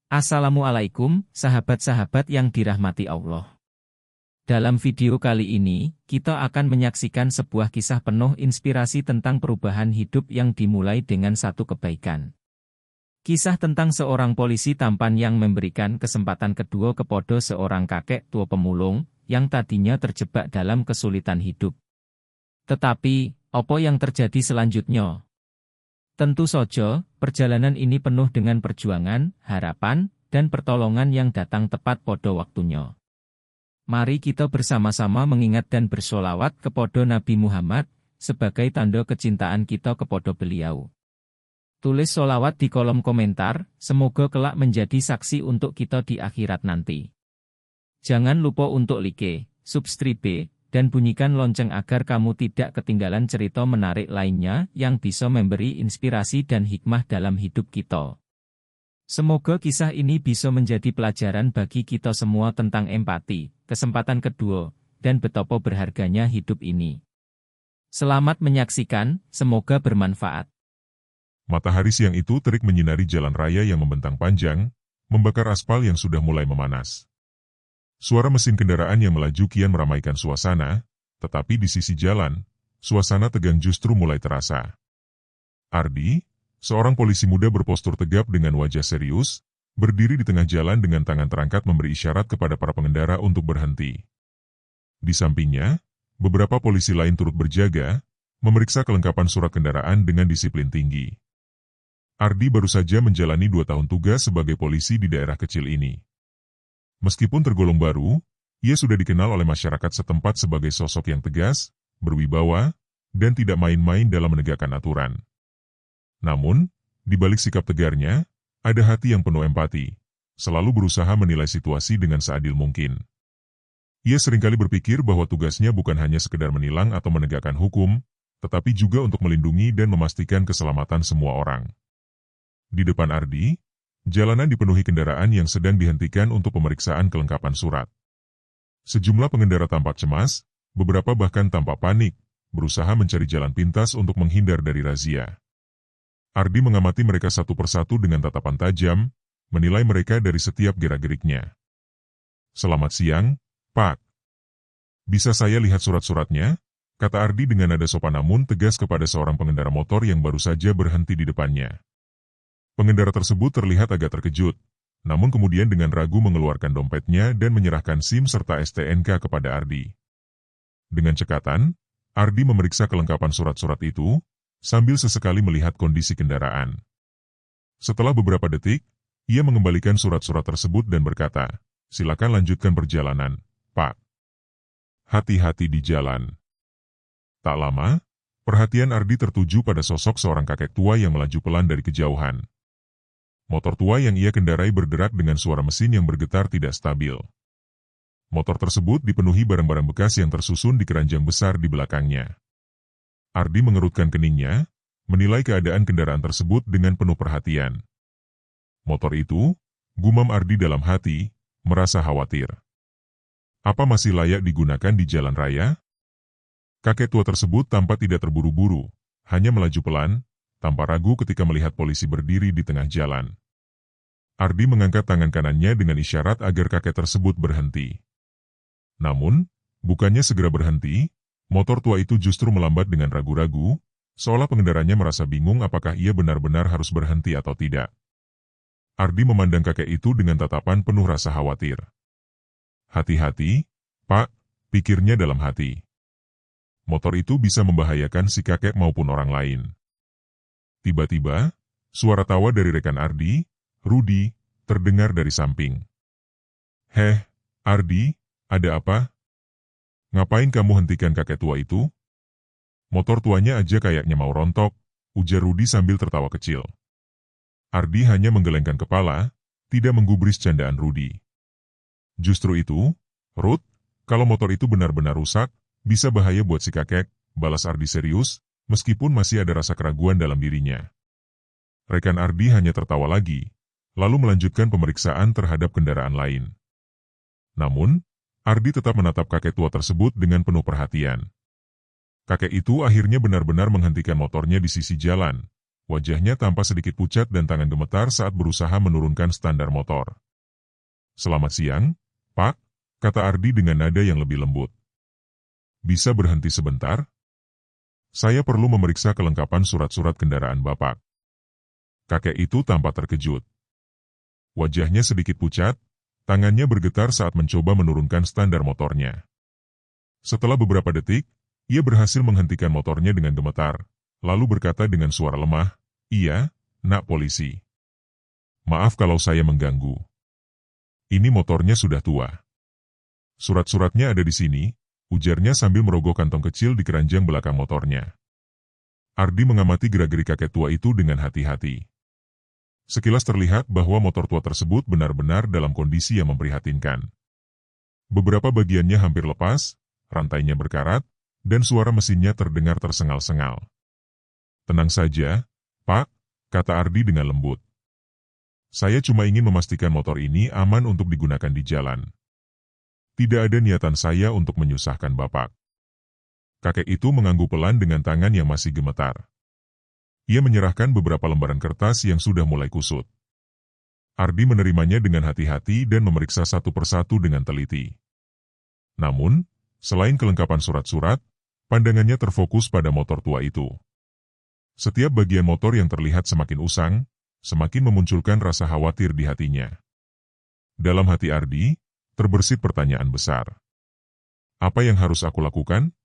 Assalamualaikum, sahabat-sahabat yang dirahmati Allah. Dalam video kali ini, kita akan menyaksikan sebuah kisah penuh inspirasi tentang perubahan hidup yang dimulai dengan satu kebaikan. Kisah tentang seorang polisi tampan yang memberikan kesempatan kedua kepada seorang kakek tua pemulung, yang tadinya terjebak dalam kesulitan hidup. Tetapi, apa yang terjadi selanjutnya? Tentu saja, perjalanan ini penuh dengan perjuangan, harapan, dan pertolongan yang datang tepat pada waktunya. Mari kita bersama-sama mengingat dan bersolawat kepada Nabi Muhammad, sebagai tanda kecintaan kita kepada beliau. Tulis solawat di kolom komentar, semoga kelak menjadi saksi untuk kita di akhirat nanti. Jangan lupa untuk like, subscribe, dan bunyikan lonceng agar kamu tidak ketinggalan cerita menarik lainnya yang bisa memberi inspirasi dan hikmah dalam hidup kita. Semoga kisah ini bisa menjadi pelajaran bagi kita semua tentang empati, kesempatan kedua, dan betapa berharganya hidup ini. Selamat menyaksikan, semoga bermanfaat. Matahari siang itu terik menyinari jalan raya yang membentang panjang, membakar aspal yang sudah mulai memanas. Suara mesin kendaraan yang melaju kian meramaikan suasana, tetapi di sisi jalan, suasana tegang justru mulai terasa. Ardi, seorang polisi muda berpostur tegap dengan wajah serius, berdiri di tengah jalan dengan tangan terangkat memberi isyarat kepada para pengendara untuk berhenti. Di sampingnya, beberapa polisi lain turut berjaga, memeriksa kelengkapan surat kendaraan dengan disiplin tinggi. Ardi baru saja menjalani 2 tahun tugas sebagai polisi di daerah kecil ini. Meskipun tergolong baru, ia sudah dikenal oleh masyarakat setempat sebagai sosok yang tegas, berwibawa, dan tidak main-main dalam menegakkan aturan. Namun, di balik sikap tegarnya, ada hati yang penuh empati, selalu berusaha menilai situasi dengan seadil mungkin. Ia seringkali berpikir bahwa tugasnya bukan hanya sekedar menilang atau menegakkan hukum, tetapi juga untuk melindungi dan memastikan keselamatan semua orang. Di depan Ardi, jalanan dipenuhi kendaraan yang sedang dihentikan untuk pemeriksaan kelengkapan surat. Sejumlah pengendara tampak cemas, beberapa bahkan tampak panik, berusaha mencari jalan pintas untuk menghindar dari razia. Ardi mengamati mereka satu persatu dengan tatapan tajam, menilai mereka dari setiap gerak-geriknya. "Selamat siang, Pak. Bisa saya lihat surat-suratnya?" kata Ardi dengan nada sopan namun tegas kepada seorang pengendara motor yang baru saja berhenti di depannya. Pengendara tersebut terlihat agak terkejut, namun kemudian dengan ragu mengeluarkan dompetnya dan menyerahkan SIM serta STNK kepada Ardi. Dengan cekatan, Ardi memeriksa kelengkapan surat-surat itu, sambil sesekali melihat kondisi kendaraan. Setelah beberapa detik, ia mengembalikan surat-surat tersebut dan berkata, "Silakan lanjutkan perjalanan, Pak. Hati-hati di jalan." Tak lama, perhatian Ardi tertuju pada sosok seorang kakek tua yang melaju pelan dari kejauhan. Motor tua yang ia kendarai berderak dengan suara mesin yang bergetar tidak stabil. Motor tersebut dipenuhi barang-barang bekas yang tersusun di keranjang besar di belakangnya. Ardi mengerutkan keningnya, menilai keadaan kendaraan tersebut dengan penuh perhatian. Motor itu, gumam Ardi dalam hati, merasa khawatir. Apa masih layak digunakan di jalan raya? Kakek tua tersebut tampak tidak terburu-buru, hanya melaju pelan, tanpa ragu ketika melihat polisi berdiri di tengah jalan. Ardi mengangkat tangan kanannya dengan isyarat agar kakek tersebut berhenti. Namun, bukannya segera berhenti, motor tua itu justru melambat dengan ragu-ragu, seolah pengendaranya merasa bingung apakah ia benar-benar harus berhenti atau tidak. Ardi memandang kakek itu dengan tatapan penuh rasa khawatir. "Hati-hati, Pak," pikirnya dalam hati. Motor itu bisa membahayakan si kakek maupun orang lain. Tiba-tiba, suara tawa dari rekan Ardi, Rudi, terdengar dari samping. "Heh, Ardi, ada apa? Ngapain kamu hentikan kakek tua itu? Motor tuanya aja kayaknya mau rontok," ujar Rudi sambil tertawa kecil. Ardi hanya menggelengkan kepala, tidak menggubris candaan Rudi. "Justru itu, Rud, kalau motor itu benar-benar rusak, bisa bahaya buat si kakek," balas Ardi serius, meskipun masih ada rasa keraguan dalam dirinya. Rekan Ardi hanya tertawa lagi, lalu melanjutkan pemeriksaan terhadap kendaraan lain. Namun, Ardi tetap menatap kakek tua tersebut dengan penuh perhatian. Kakek itu akhirnya benar-benar menghentikan motornya di sisi jalan, Wajahnya tampak sedikit pucat dan tangan gemetar saat berusaha menurunkan standar motor. "Selamat siang, Pak," kata Ardi dengan nada yang lebih lembut. "Bisa berhenti sebentar? Saya perlu memeriksa kelengkapan surat-surat kendaraan Bapak." Kakek itu tampak terkejut. Wajahnya sedikit pucat, tangannya bergetar saat mencoba menurunkan standar motornya. Setelah beberapa detik, ia berhasil menghentikan motornya dengan gemetar, lalu berkata dengan suara lemah, "Iya, Nak Polisi. Maaf kalau saya mengganggu. Ini motornya sudah tua. Surat-suratnya ada di sini," ujarnya sambil merogoh kantong kecil di keranjang belakang motornya. Ardi mengamati gerak-gerik kakek tua itu dengan hati-hati. Sekilas terlihat bahwa motor tua tersebut benar-benar dalam kondisi yang memprihatinkan. Beberapa bagiannya hampir lepas, rantainya berkarat, dan suara mesinnya terdengar tersengal-sengal. "Tenang saja, Pak," kata Ardi dengan lembut. "Saya cuma ingin memastikan motor ini aman untuk digunakan di jalan. Tidak ada niatan saya untuk menyusahkan Bapak." Kakek itu mengangguk pelan dengan tangan yang masih gemetar. Ia menyerahkan beberapa lembaran kertas yang sudah mulai kusut. Ardi menerimanya dengan hati-hati dan memeriksa satu persatu dengan teliti. Namun, selain kelengkapan surat-surat, pandangannya terfokus pada motor tua itu. Setiap bagian motor yang terlihat semakin usang, semakin memunculkan rasa khawatir di hatinya. Dalam hati Ardi, terbersit pertanyaan besar. Apa yang harus aku lakukan?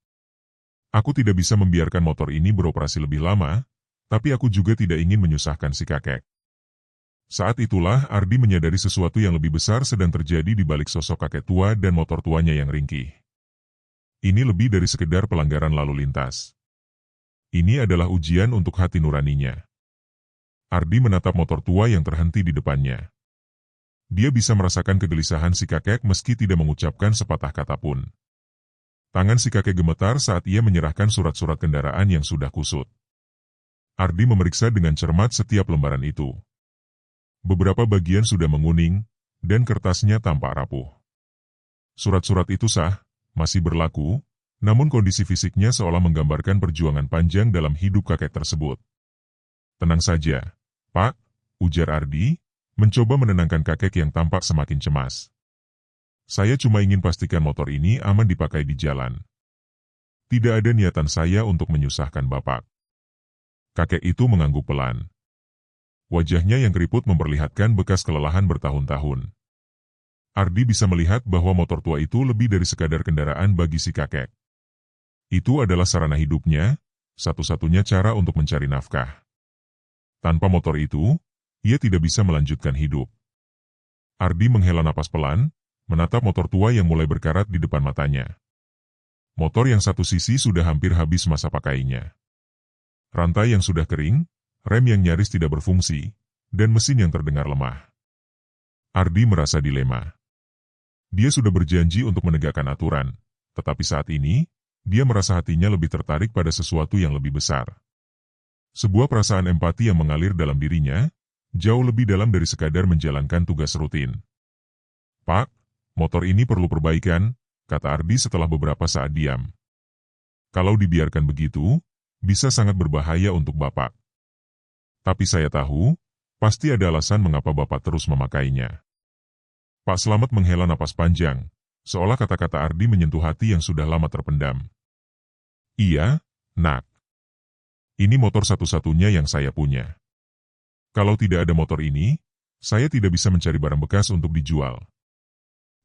Aku tidak bisa membiarkan motor ini beroperasi lebih lama, tapi aku juga tidak ingin menyusahkan si kakek. Saat itulah Ardi menyadari sesuatu yang lebih besar sedang terjadi di balik sosok kakek tua dan motor tuanya yang ringkih. Ini lebih dari sekedar pelanggaran lalu lintas. Ini adalah ujian untuk hati nuraninya. Ardi menatap motor tua yang terhenti di depannya. Dia bisa merasakan kegelisahan si kakek meski tidak mengucapkan sepatah kata pun. Tangan si kakek gemetar saat ia menyerahkan surat-surat kendaraan yang sudah kusut. Ardi memeriksa dengan cermat setiap lembaran itu. Beberapa bagian sudah menguning, dan kertasnya tampak rapuh. Surat-surat itu sah, masih berlaku, namun kondisi fisiknya seolah menggambarkan perjuangan panjang dalam hidup kakek tersebut. "Tenang saja, Pak," ujar Ardi, mencoba menenangkan kakek yang tampak semakin cemas. "Saya cuma ingin pastikan motor ini aman dipakai di jalan. Tidak ada niatan saya untuk menyusahkan Bapak." Kakek itu mengangguk pelan. Wajahnya yang keriput memperlihatkan bekas kelelahan bertahun-tahun. Ardi bisa melihat bahwa motor tua itu lebih dari sekadar kendaraan bagi si kakek. Itu adalah sarana hidupnya, satu-satunya cara untuk mencari nafkah. Tanpa motor itu, ia tidak bisa melanjutkan hidup. Ardi menghela napas pelan, menatap motor tua yang mulai berkarat di depan matanya. Motor yang satu sisi sudah hampir habis masa pakainya. Rantai yang sudah kering, rem yang nyaris tidak berfungsi, dan mesin yang terdengar lemah. Ardi merasa dilema. Dia sudah berjanji untuk menegakkan aturan, tetapi saat ini, dia merasa hatinya lebih tertarik pada sesuatu yang lebih besar. Sebuah perasaan empati yang mengalir dalam dirinya, jauh lebih dalam dari sekadar menjalankan tugas rutin. "Pak, motor ini perlu perbaikan," kata Ardi setelah beberapa saat diam. "Kalau dibiarkan begitu, bisa sangat berbahaya untuk Bapak. Tapi saya tahu, pasti ada alasan mengapa Bapak terus memakainya." Pak Slamet menghela napas panjang, seolah kata-kata Ardi menyentuh hati yang sudah lama terpendam. "Iya, Nak. Ini motor satu-satunya yang saya punya. Kalau tidak ada motor ini, saya tidak bisa mencari barang bekas untuk dijual.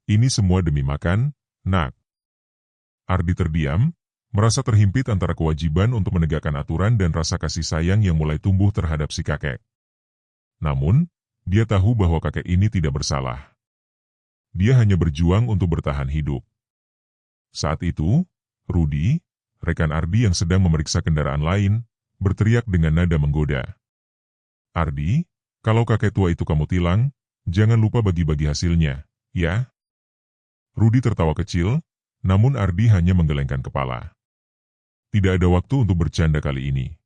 Ini semua demi makan, Nak." Ardi terdiam, merasa terhimpit antara kewajiban untuk menegakkan aturan dan rasa kasih sayang yang mulai tumbuh terhadap si kakek. Namun, dia tahu bahwa kakek ini tidak bersalah. Dia hanya berjuang untuk bertahan hidup. Saat itu, Rudi, rekan Ardi yang sedang memeriksa kendaraan lain, berteriak dengan nada menggoda. "Ardi, kalau kakek tua itu kamu tilang, jangan lupa bagi-bagi hasilnya, ya?" Rudi tertawa kecil, namun Ardi hanya menggelengkan kepala. "Tidak ada waktu untuk bercanda kali ini."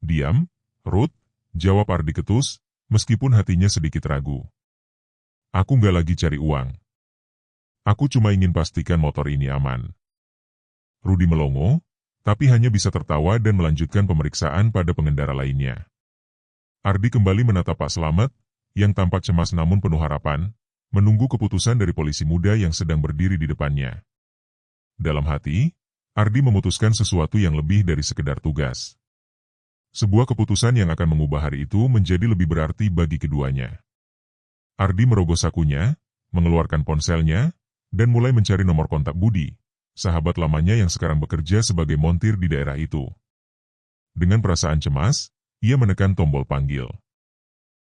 "Diam, Ruth," jawab Ardi ketus, meskipun hatinya sedikit ragu. "Aku nggak lagi cari uang. Aku cuma ingin pastikan motor ini aman." Rudi melongo, tapi hanya bisa tertawa dan melanjutkan pemeriksaan pada pengendara lainnya. Ardi kembali menatap Pak Slamet, yang tampak cemas namun penuh harapan, menunggu keputusan dari polisi muda yang sedang berdiri di depannya. Dalam hati, Ardi memutuskan sesuatu yang lebih dari sekedar tugas. Sebuah keputusan yang akan mengubah hari itu menjadi lebih berarti bagi keduanya. Ardi merogoh sakunya, mengeluarkan ponselnya, dan mulai mencari nomor kontak Budi, sahabat lamanya yang sekarang bekerja sebagai montir di daerah itu. Dengan perasaan cemas, ia menekan tombol panggil.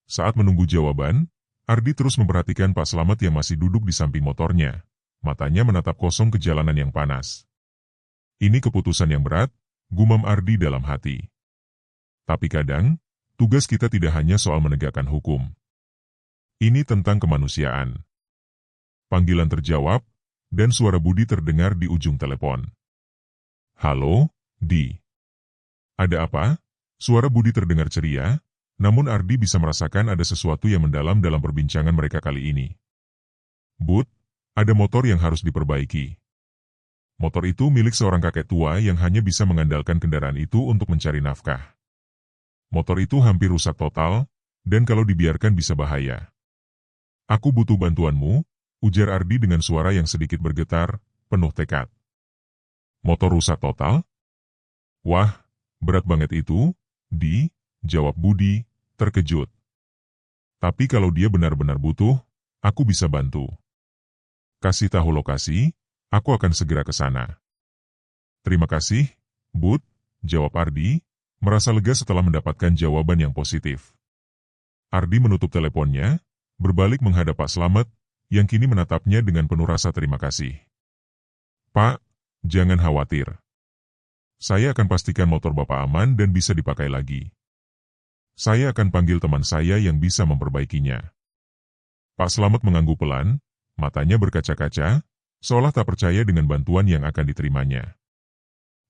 Saat menunggu jawaban, Ardi terus memperhatikan Pak Slamet yang masih duduk di samping motornya. Matanya menatap kosong ke jalanan yang panas. Ini keputusan yang berat, gumam Ardi dalam hati. Tapi kadang, tugas kita tidak hanya soal menegakkan hukum. Ini tentang kemanusiaan. Panggilan terjawab, dan suara Budi terdengar di ujung telepon. Halo, Di. Ada apa? Suara Budi terdengar ceria, namun Ardi bisa merasakan ada sesuatu yang mendalam dalam perbincangan mereka kali ini. Bud, ada motor yang harus diperbaiki. Motor itu milik seorang kakek tua yang hanya bisa mengandalkan kendaraan itu untuk mencari nafkah. Motor itu hampir rusak total, dan kalau dibiarkan bisa bahaya. Aku butuh bantuanmu, ujar Ardi dengan suara yang sedikit bergetar, penuh tekad. Motor rusak total? Wah, berat banget itu, Di, jawab Budi, terkejut. Tapi kalau dia benar-benar butuh, aku bisa bantu. Kasih tahu lokasi, aku akan segera ke sana. Terima kasih, Bud, jawab Ardi, merasa lega setelah mendapatkan jawaban yang positif. Ardi menutup teleponnya, berbalik menghadap Pak Slamet, yang kini menatapnya dengan penuh rasa terima kasih. Pak, jangan khawatir. Saya akan pastikan motor Bapak aman dan bisa dipakai lagi. Saya akan panggil teman saya yang bisa memperbaikinya. Pak Slamet mengangguk pelan, matanya berkaca-kaca, seolah tak percaya dengan bantuan yang akan diterimanya.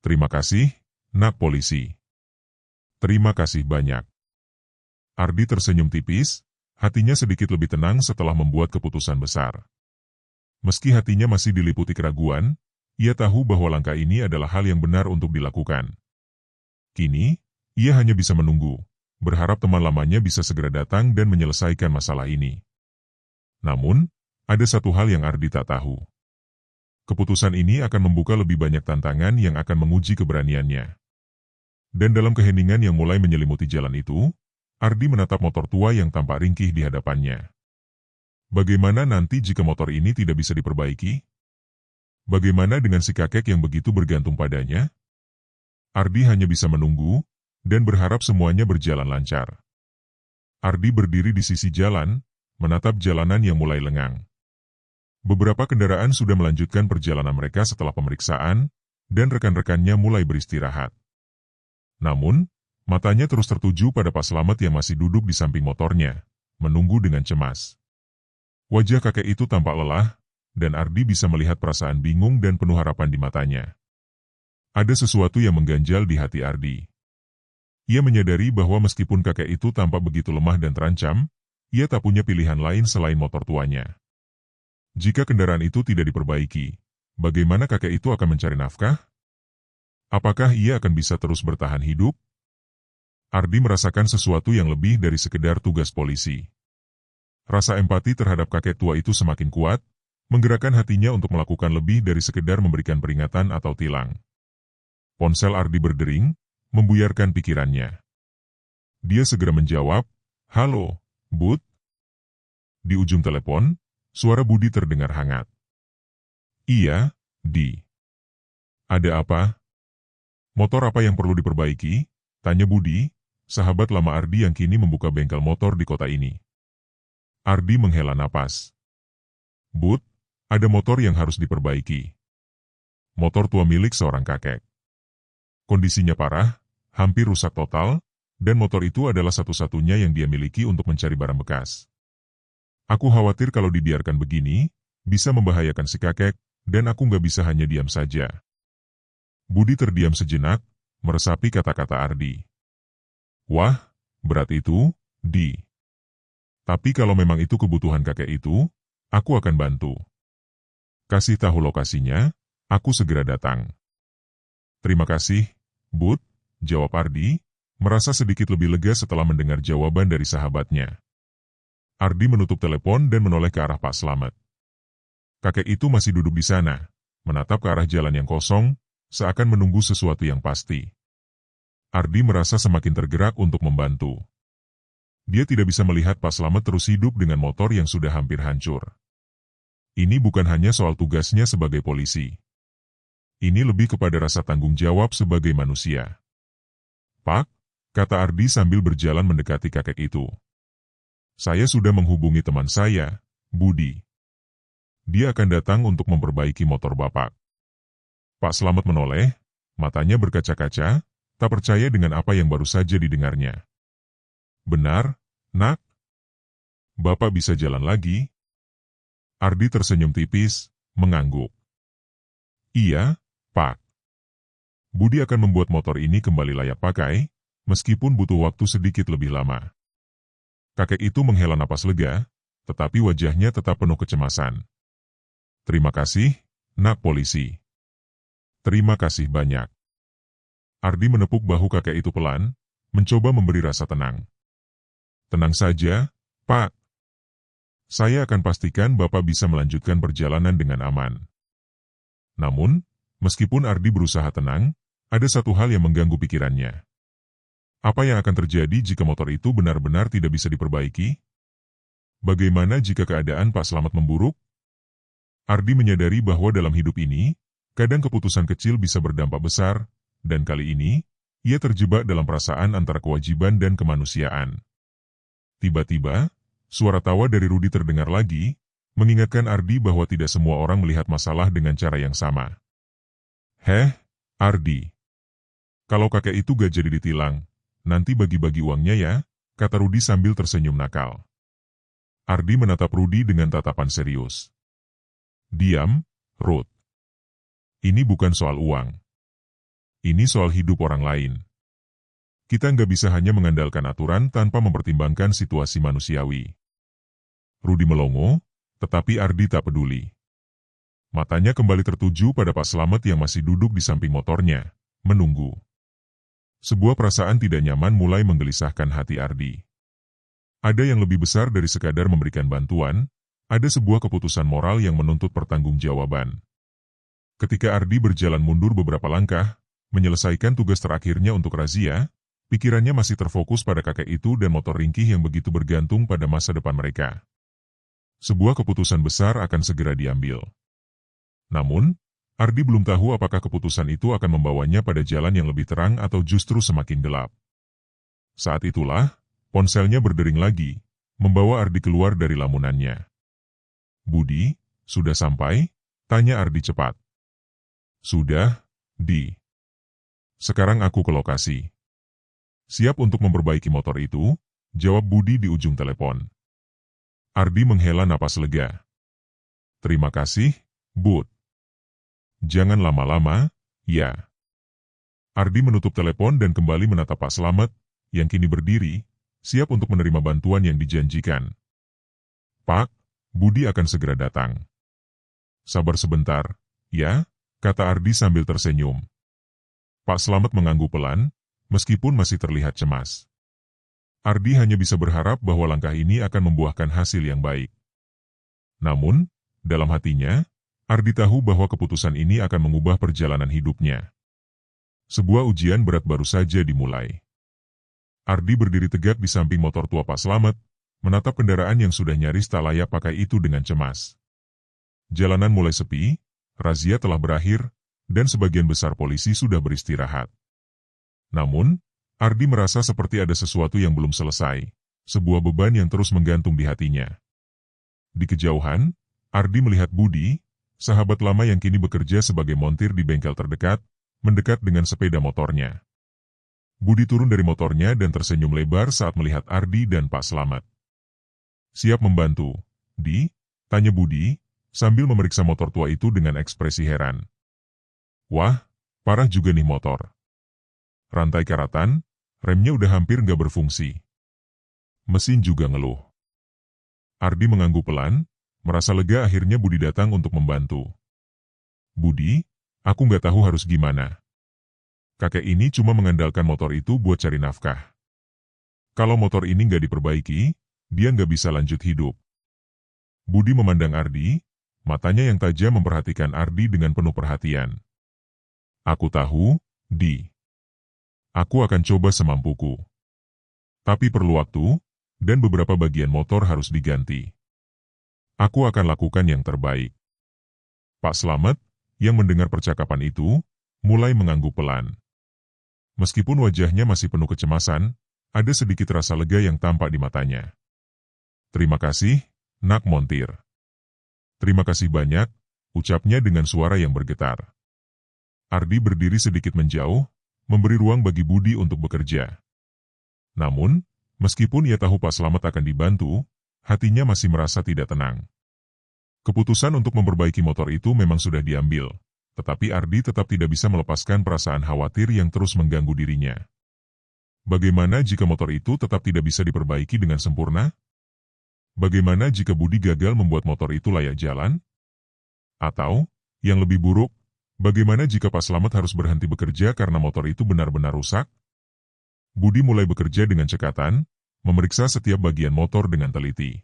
Terima kasih, Nak Polisi. Terima kasih banyak. Ardi tersenyum tipis, hatinya sedikit lebih tenang setelah membuat keputusan besar. Meski hatinya masih diliputi keraguan, ia tahu bahwa langkah ini adalah hal yang benar untuk dilakukan. Kini, ia hanya bisa menunggu, berharap teman lamanya bisa segera datang dan menyelesaikan masalah ini. Namun, ada satu hal yang Ardi tak tahu. Keputusan ini akan membuka lebih banyak tantangan yang akan menguji keberaniannya. Dan dalam keheningan yang mulai menyelimuti jalan itu, Ardi menatap motor tua yang tampak ringkih di hadapannya. Bagaimana nanti jika motor ini tidak bisa diperbaiki? Bagaimana dengan si kakek yang begitu bergantung padanya? Ardi hanya bisa menunggu, dan berharap semuanya berjalan lancar. Ardi berdiri di sisi jalan, menatap jalanan yang mulai lengang. Beberapa kendaraan sudah melanjutkan perjalanan mereka setelah pemeriksaan, dan rekan-rekannya mulai beristirahat. Namun, matanya terus tertuju pada Pak Slamet yang masih duduk di samping motornya, menunggu dengan cemas. Wajah kakek itu tampak lelah, dan Ardi bisa melihat perasaan bingung dan penuh harapan di matanya. Ada sesuatu yang mengganjal di hati Ardi. Ia menyadari bahwa meskipun kakek itu tampak begitu lemah dan terancam, ia tak punya pilihan lain selain motor tuanya. Jika kendaraan itu tidak diperbaiki, bagaimana kakek itu akan mencari nafkah? Apakah ia akan bisa terus bertahan hidup? Ardi merasakan sesuatu yang lebih dari sekedar tugas polisi. Rasa empati terhadap kakek tua itu semakin kuat, menggerakkan hatinya untuk melakukan lebih dari sekedar memberikan peringatan atau tilang. Ponsel Ardi berdering, membuyarkan pikirannya. Dia segera menjawab, "Halo, Bud?" Di ujung telepon, suara Budi terdengar hangat. "Iya, Di. Ada apa? Motor apa yang perlu diperbaiki?" tanya Budi, sahabat lama Ardi yang kini membuka bengkel motor di kota ini. Ardi menghela napas. "Bud, ada motor yang harus diperbaiki. Motor tua milik seorang kakek. Kondisinya parah, hampir rusak total, dan motor itu adalah satu-satunya yang dia miliki untuk mencari barang bekas. Aku khawatir kalau dibiarkan begini, bisa membahayakan si kakek, dan aku nggak bisa hanya diam saja." Budi terdiam sejenak, meresapi kata-kata Ardi. "Wah, berat itu, Di. Tapi kalau memang itu kebutuhan kakek itu, aku akan bantu. Kasih tahu lokasinya, aku segera datang." "Terima kasih, Bud," jawab Ardi, merasa sedikit lebih lega setelah mendengar jawaban dari sahabatnya. Ardi menutup telepon dan menoleh ke arah Pak Slamet. Kakek itu masih duduk di sana, menatap ke arah jalan yang kosong, seakan menunggu sesuatu yang pasti. Ardi merasa semakin tergerak untuk membantu. Dia tidak bisa melihat Pak Slamet terus hidup dengan motor yang sudah hampir hancur. Ini bukan hanya soal tugasnya sebagai polisi. Ini lebih kepada rasa tanggung jawab sebagai manusia. Pak, kata Ardi sambil berjalan mendekati kakek itu. Saya sudah menghubungi teman saya, Budi. Dia akan datang untuk memperbaiki motor Bapak. Pak Slamet menoleh, matanya berkaca-kaca, tak percaya dengan apa yang baru saja didengarnya. Benar, Nak? Bapak bisa jalan lagi? Ardi tersenyum tipis, mengangguk. Iya, Pak. Budi akan membuat motor ini kembali layak pakai, meskipun butuh waktu sedikit lebih lama. Kakek itu menghela napas lega, tetapi wajahnya tetap penuh kecemasan. Terima kasih, Nak Polisi. Terima kasih banyak. Ardi menepuk bahu kakek itu pelan, mencoba memberi rasa tenang. Tenang saja, Pak. Saya akan pastikan Bapak bisa melanjutkan perjalanan dengan aman. Namun, meskipun Ardi berusaha tenang, ada satu hal yang mengganggu pikirannya. Apa yang akan terjadi jika motor itu benar-benar tidak bisa diperbaiki? Bagaimana jika keadaan Pak Slamet memburuk? Ardi menyadari bahwa dalam hidup ini, kadang keputusan kecil bisa berdampak besar, dan kali ini, ia terjebak dalam perasaan antara kewajiban dan kemanusiaan. Tiba-tiba, suara tawa dari Rudi terdengar lagi, mengingatkan Ardi bahwa tidak semua orang melihat masalah dengan cara yang sama. Heh, Ardi. Kalau kakek itu gak jadi ditilang, nanti bagi-bagi uangnya ya, kata Rudi sambil tersenyum nakal. Ardi menatap Rudi dengan tatapan serius. Diam, Rud. Ini bukan soal uang. Ini soal hidup orang lain. Kita nggak bisa hanya mengandalkan aturan tanpa mempertimbangkan situasi manusiawi. Rudi melongo, tetapi Ardi tak peduli. Matanya kembali tertuju pada Pak Slamet yang masih duduk di samping motornya, menunggu. Sebuah perasaan tidak nyaman mulai menggelisahkan hati Ardi. Ada yang lebih besar dari sekadar memberikan bantuan, ada sebuah keputusan moral yang menuntut pertanggungjawaban. Ketika Ardi berjalan mundur beberapa langkah, menyelesaikan tugas terakhirnya untuk razia, pikirannya masih terfokus pada kakek itu dan motor ringkih yang begitu bergantung pada masa depan mereka. Sebuah keputusan besar akan segera diambil. Namun, Ardi belum tahu apakah keputusan itu akan membawanya pada jalan yang lebih terang atau justru semakin gelap. Saat itulah, ponselnya berdering lagi, membawa Ardi keluar dari lamunannya. Budi, sudah sampai? Tanya Ardi cepat. Sudah, Di. Sekarang aku ke lokasi. Siap untuk memperbaiki motor itu? Jawab Budi di ujung telepon. Ardi menghela napas lega. Terima kasih, Bud. Jangan lama-lama, ya. Ardi menutup telepon dan kembali menatap Pak Slamet, yang kini berdiri, siap untuk menerima bantuan yang dijanjikan. Pak, Budi akan segera datang. Sabar sebentar, ya, kata Ardi sambil tersenyum. Pak Slamet mengangguk pelan, meskipun masih terlihat cemas. Ardi hanya bisa berharap bahwa langkah ini akan membuahkan hasil yang baik. Namun, dalam hatinya, Ardi tahu bahwa keputusan ini akan mengubah perjalanan hidupnya. Sebuah ujian berat baru saja dimulai. Ardi berdiri tegak di samping motor tua Pak Slamet, menatap kendaraan yang sudah nyaris tak layak pakai itu dengan cemas. Jalanan mulai sepi, razia telah berakhir, dan sebagian besar polisi sudah beristirahat. Namun, Ardi merasa seperti ada sesuatu yang belum selesai, sebuah beban yang terus menggantung di hatinya. Di kejauhan, Ardi melihat Budi, sahabat lama yang kini bekerja sebagai montir di bengkel terdekat, mendekat dengan sepeda motornya. Budi turun dari motornya dan tersenyum lebar saat melihat Ardi dan Pak Slamet. Siap membantu, Di? Tanya Budi, sambil memeriksa motor tua itu dengan ekspresi heran. Wah, parah juga nih motor. Rantai karatan, remnya udah hampir nggak berfungsi. Mesin juga ngeluh. Ardi mengangguk pelan, merasa lega akhirnya Budi datang untuk membantu. Budi, aku nggak tahu harus gimana. Kakek ini cuma mengandalkan motor itu buat cari nafkah. Kalau motor ini nggak diperbaiki, dia nggak bisa lanjut hidup. Budi memandang Ardi, matanya yang tajam memperhatikan Ardi dengan penuh perhatian. Aku tahu, Di. Aku akan coba semampuku. Tapi perlu waktu, dan beberapa bagian motor harus diganti. Aku akan lakukan yang terbaik. Pak Slamet, yang mendengar percakapan itu, mulai mengangguk pelan. Meskipun wajahnya masih penuh kecemasan, ada sedikit rasa lega yang tampak di matanya. Terima kasih, Nak Montir. Terima kasih banyak, ucapnya dengan suara yang bergetar. Ardi berdiri sedikit menjauh, memberi ruang bagi Budi untuk bekerja. Namun, meskipun ia tahu Pak Slamet akan dibantu, hatinya masih merasa tidak tenang. Keputusan untuk memperbaiki motor itu memang sudah diambil, tetapi Ardi tetap tidak bisa melepaskan perasaan khawatir yang terus mengganggu dirinya. Bagaimana jika motor itu tetap tidak bisa diperbaiki dengan sempurna? Bagaimana jika Budi gagal membuat motor itu layak jalan? Atau, yang lebih buruk, bagaimana jika Pak Slamet harus berhenti bekerja karena motor itu benar-benar rusak? Budi mulai bekerja dengan cekatan, memeriksa setiap bagian motor dengan teliti.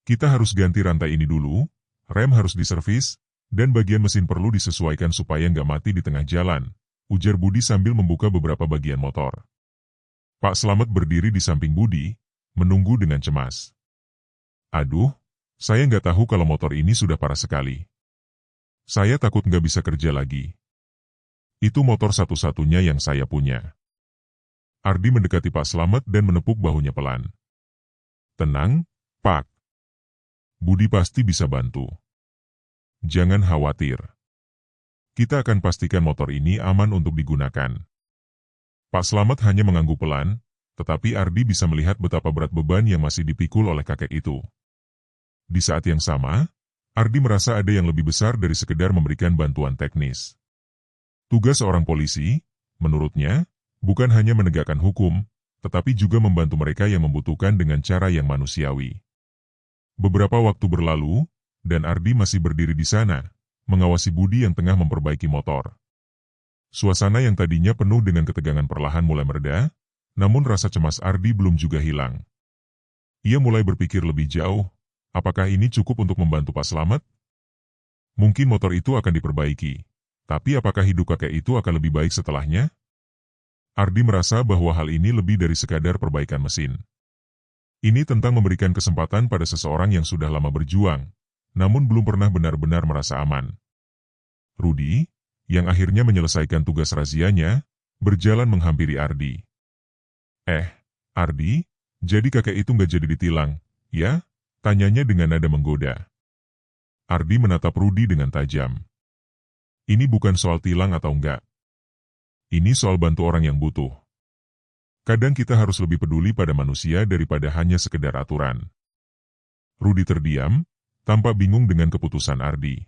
Kita harus ganti rantai ini dulu, rem harus diservis, dan bagian mesin perlu disesuaikan supaya nggak mati di tengah jalan, ujar Budi sambil membuka beberapa bagian motor. Pak Slamet berdiri di samping Budi, menunggu dengan cemas. Aduh, saya nggak tahu kalau motor ini sudah parah sekali. Saya takut nggak bisa kerja lagi. Itu motor satu-satunya yang saya punya. Ardi mendekati Pak Slamet dan menepuk bahunya pelan. Tenang, Pak. Budi pasti bisa bantu. Jangan khawatir. Kita akan pastikan motor ini aman untuk digunakan. Pak Slamet hanya mengangguk pelan, tetapi Ardi bisa melihat betapa berat beban yang masih dipikul oleh kakek itu. Di saat yang sama, Ardi merasa ada yang lebih besar dari sekedar memberikan bantuan teknis. Tugas seorang polisi, menurutnya, bukan hanya menegakkan hukum, tetapi juga membantu mereka yang membutuhkan dengan cara yang manusiawi. Beberapa waktu berlalu, dan Ardi masih berdiri di sana, mengawasi Budi yang tengah memperbaiki motor. Suasana yang tadinya penuh dengan ketegangan perlahan mulai mereda, namun rasa cemas Ardi belum juga hilang. Ia mulai berpikir lebih jauh, apakah ini cukup untuk membantu Pak Slamet? Mungkin motor itu akan diperbaiki, tapi apakah hidup kakek itu akan lebih baik setelahnya? Ardi merasa bahwa hal ini lebih dari sekadar perbaikan mesin. Ini tentang memberikan kesempatan pada seseorang yang sudah lama berjuang, namun belum pernah benar-benar merasa aman. Rudi, yang akhirnya menyelesaikan tugas razianya, berjalan menghampiri Ardi. Ardi, jadi kakek itu nggak jadi ditilang, ya? Tanyanya dengan nada menggoda. Ardi menatap Rudi dengan tajam. Ini bukan soal tilang atau enggak. Ini soal bantu orang yang butuh. Kadang kita harus lebih peduli pada manusia daripada hanya sekedar aturan. Rudi terdiam, tampak bingung dengan keputusan Ardi.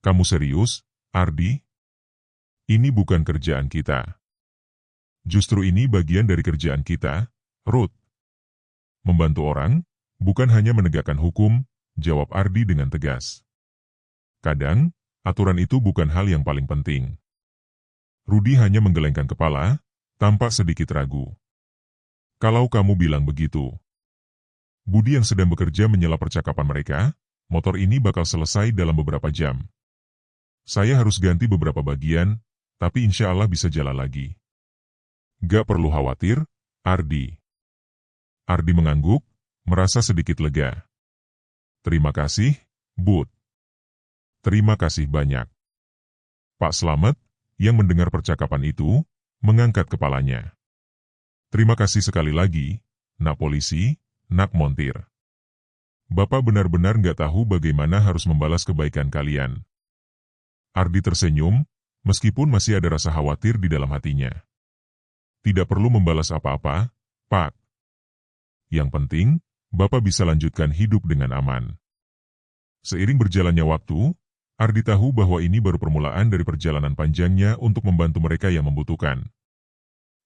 Kamu serius, Ardi? Ini bukan kerjaan kita. Justru ini bagian dari kerjaan kita, Ruth. Membantu orang, bukan hanya menegakkan hukum, jawab Ardi dengan tegas. Kadang, aturan itu bukan hal yang paling penting. Rudi hanya menggelengkan kepala, tampak sedikit ragu. Kalau kamu bilang begitu. Budi yang sedang bekerja menyela percakapan mereka, motor ini bakal selesai dalam beberapa jam. Saya harus ganti beberapa bagian, tapi insya Allah bisa jalan lagi. Gak perlu khawatir, Ardi. Ardi mengangguk, merasa sedikit lega. Terima kasih, Bud. Terima kasih banyak. Pak Slamet, yang mendengar percakapan itu, mengangkat kepalanya. Terima kasih sekali lagi, Nak Polisi, Nak Montir. Bapak benar-benar nggak tahu bagaimana harus membalas kebaikan kalian. Ardi tersenyum, meskipun masih ada rasa khawatir di dalam hatinya. Tidak perlu membalas apa-apa, Pak. Yang penting, Bapak bisa lanjutkan hidup dengan aman. Seiring berjalannya waktu, Ardi tahu bahwa ini baru permulaan dari perjalanan panjangnya untuk membantu mereka yang membutuhkan.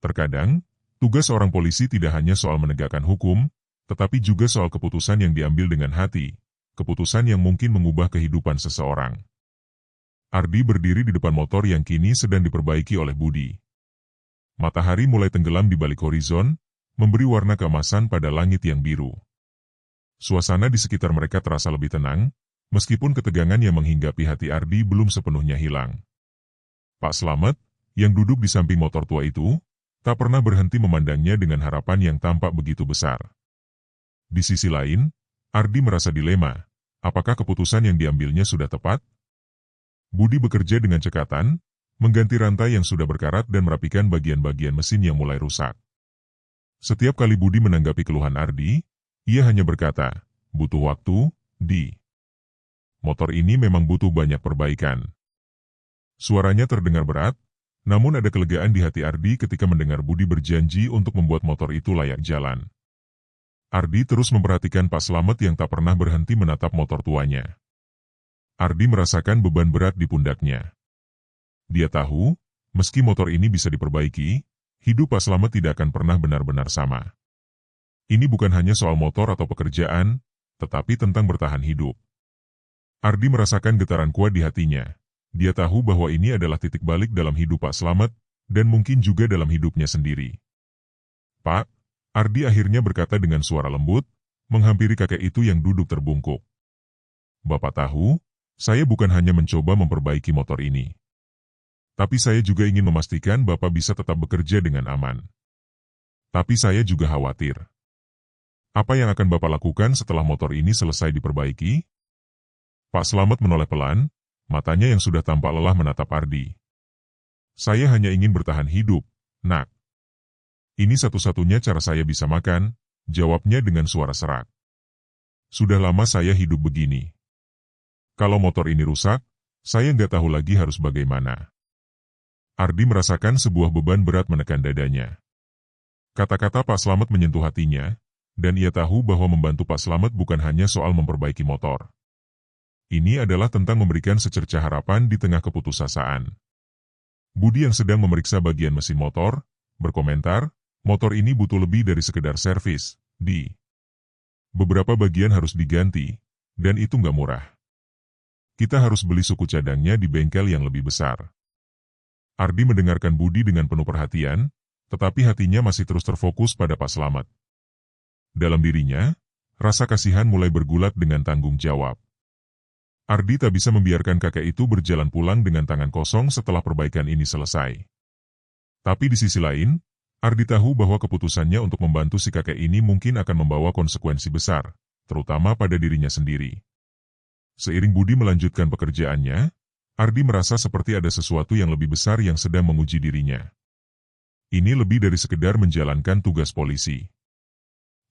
Terkadang, tugas seorang polisi tidak hanya soal menegakkan hukum, tetapi juga soal keputusan yang diambil dengan hati, keputusan yang mungkin mengubah kehidupan seseorang. Ardi berdiri di depan motor yang kini sedang diperbaiki oleh Budi. Matahari mulai tenggelam di balik horizon, memberi warna keemasan pada langit yang biru. Suasana di sekitar mereka terasa lebih tenang, meskipun ketegangan yang menghinggapi hati Ardi belum sepenuhnya hilang. Pak Slamet, yang duduk di samping motor tua itu, tak pernah berhenti memandangnya dengan harapan yang tampak begitu besar. Di sisi lain, Ardi merasa dilema, apakah keputusan yang diambilnya sudah tepat? Budi bekerja dengan cekatan, mengganti rantai yang sudah berkarat dan merapikan bagian-bagian mesin yang mulai rusak. Setiap kali Budi menanggapi keluhan Ardi, ia hanya berkata, butuh waktu, Di. Motor ini memang butuh banyak perbaikan. Suaranya terdengar berat, namun ada kelegaan di hati Ardi ketika mendengar Budi berjanji untuk membuat motor itu layak jalan. Ardi terus memperhatikan Pak Slamet yang tak pernah berhenti menatap motor tuanya. Ardi merasakan beban berat di pundaknya. Dia tahu, meski motor ini bisa diperbaiki, hidup Pak Slamet tidak akan pernah benar-benar sama. Ini bukan hanya soal motor atau pekerjaan, tetapi tentang bertahan hidup. Ardi merasakan getaran kuat di hatinya. Dia tahu bahwa ini adalah titik balik dalam hidup Pak Slamet, dan mungkin juga dalam hidupnya sendiri. Pak, Ardi akhirnya berkata dengan suara lembut, menghampiri kakek itu yang duduk terbungkuk. Bapak tahu, saya bukan hanya mencoba memperbaiki motor ini. Tapi saya juga ingin memastikan Bapak bisa tetap bekerja dengan aman. Tapi saya juga khawatir. Apa yang akan Bapak lakukan setelah motor ini selesai diperbaiki? Pak Slamet menoleh pelan, matanya yang sudah tampak lelah menatap Ardi. Saya hanya ingin bertahan hidup, Nak. Ini satu-satunya cara saya bisa makan, jawabnya dengan suara serak. Sudah lama saya hidup begini. Kalau motor ini rusak, saya nggak tahu lagi harus bagaimana. Ardi merasakan sebuah beban berat menekan dadanya. Kata-kata Pak Slamet menyentuh hatinya, dan ia tahu bahwa membantu Pak Slamet bukan hanya soal memperbaiki motor. Ini adalah tentang memberikan secercah harapan di tengah keputusasaan. Budi yang sedang memeriksa bagian mesin motor, berkomentar, motor ini butuh lebih dari sekedar servis, Di. Beberapa bagian harus diganti, dan itu nggak murah. Kita harus beli suku cadangnya di bengkel yang lebih besar. Ardi mendengarkan Budi dengan penuh perhatian, tetapi hatinya masih terus terfokus pada Pak Slamet. Dalam dirinya, rasa kasihan mulai bergulat dengan tanggung jawab. Ardi tak bisa membiarkan kakek itu berjalan pulang dengan tangan kosong setelah perbaikan ini selesai. Tapi di sisi lain, Ardi tahu bahwa keputusannya untuk membantu si kakek ini mungkin akan membawa konsekuensi besar, terutama pada dirinya sendiri. Seiring Budi melanjutkan pekerjaannya, Ardi merasa seperti ada sesuatu yang lebih besar yang sedang menguji dirinya. Ini lebih dari sekedar menjalankan tugas polisi.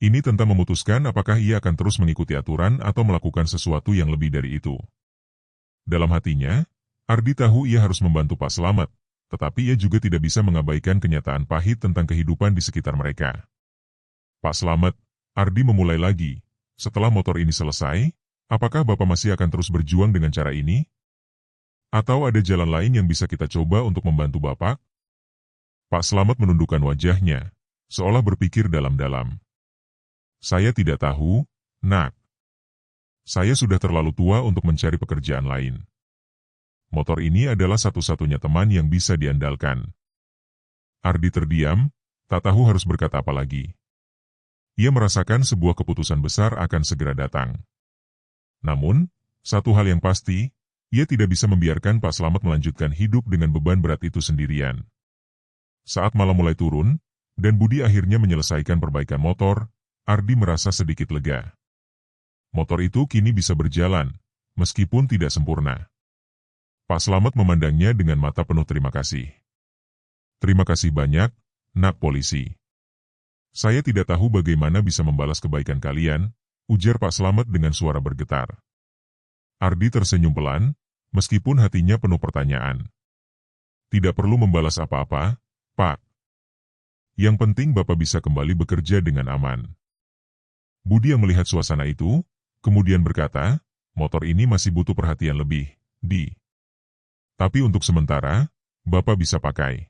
Ini tentang memutuskan apakah ia akan terus mengikuti aturan atau melakukan sesuatu yang lebih dari itu. Dalam hatinya, Ardi tahu ia harus membantu Pak Slamet, tetapi ia juga tidak bisa mengabaikan kenyataan pahit tentang kehidupan di sekitar mereka. Pak Slamet, Ardi memulai lagi. Setelah motor ini selesai, apakah Bapak masih akan terus berjuang dengan cara ini? Atau ada jalan lain yang bisa kita coba untuk membantu Bapak? Pak Slamet menundukkan wajahnya, seolah berpikir dalam-dalam. Saya tidak tahu, Nak. Saya sudah terlalu tua untuk mencari pekerjaan lain. Motor ini adalah satu-satunya teman yang bisa diandalkan. Ardi terdiam, tak tahu harus berkata apa lagi. Ia merasakan sebuah keputusan besar akan segera datang. Namun, satu hal yang pasti, ia tidak bisa membiarkan Pak Slamet melanjutkan hidup dengan beban berat itu sendirian. Saat malam mulai turun, dan Budi akhirnya menyelesaikan perbaikan motor, Ardi merasa sedikit lega. Motor itu kini bisa berjalan, meskipun tidak sempurna. Pak Slamet memandangnya dengan mata penuh terima kasih. Terima kasih banyak, Nak Polisi. Saya tidak tahu bagaimana bisa membalas kebaikan kalian, ujar Pak Slamet dengan suara bergetar. Ardi tersenyum pelan, meskipun hatinya penuh pertanyaan. Tidak perlu membalas apa-apa, Pak. Yang penting Bapak bisa kembali bekerja dengan aman. Budi yang melihat suasana itu, kemudian berkata, motor ini masih butuh perhatian lebih, Di. Tapi untuk sementara, Bapak bisa pakai.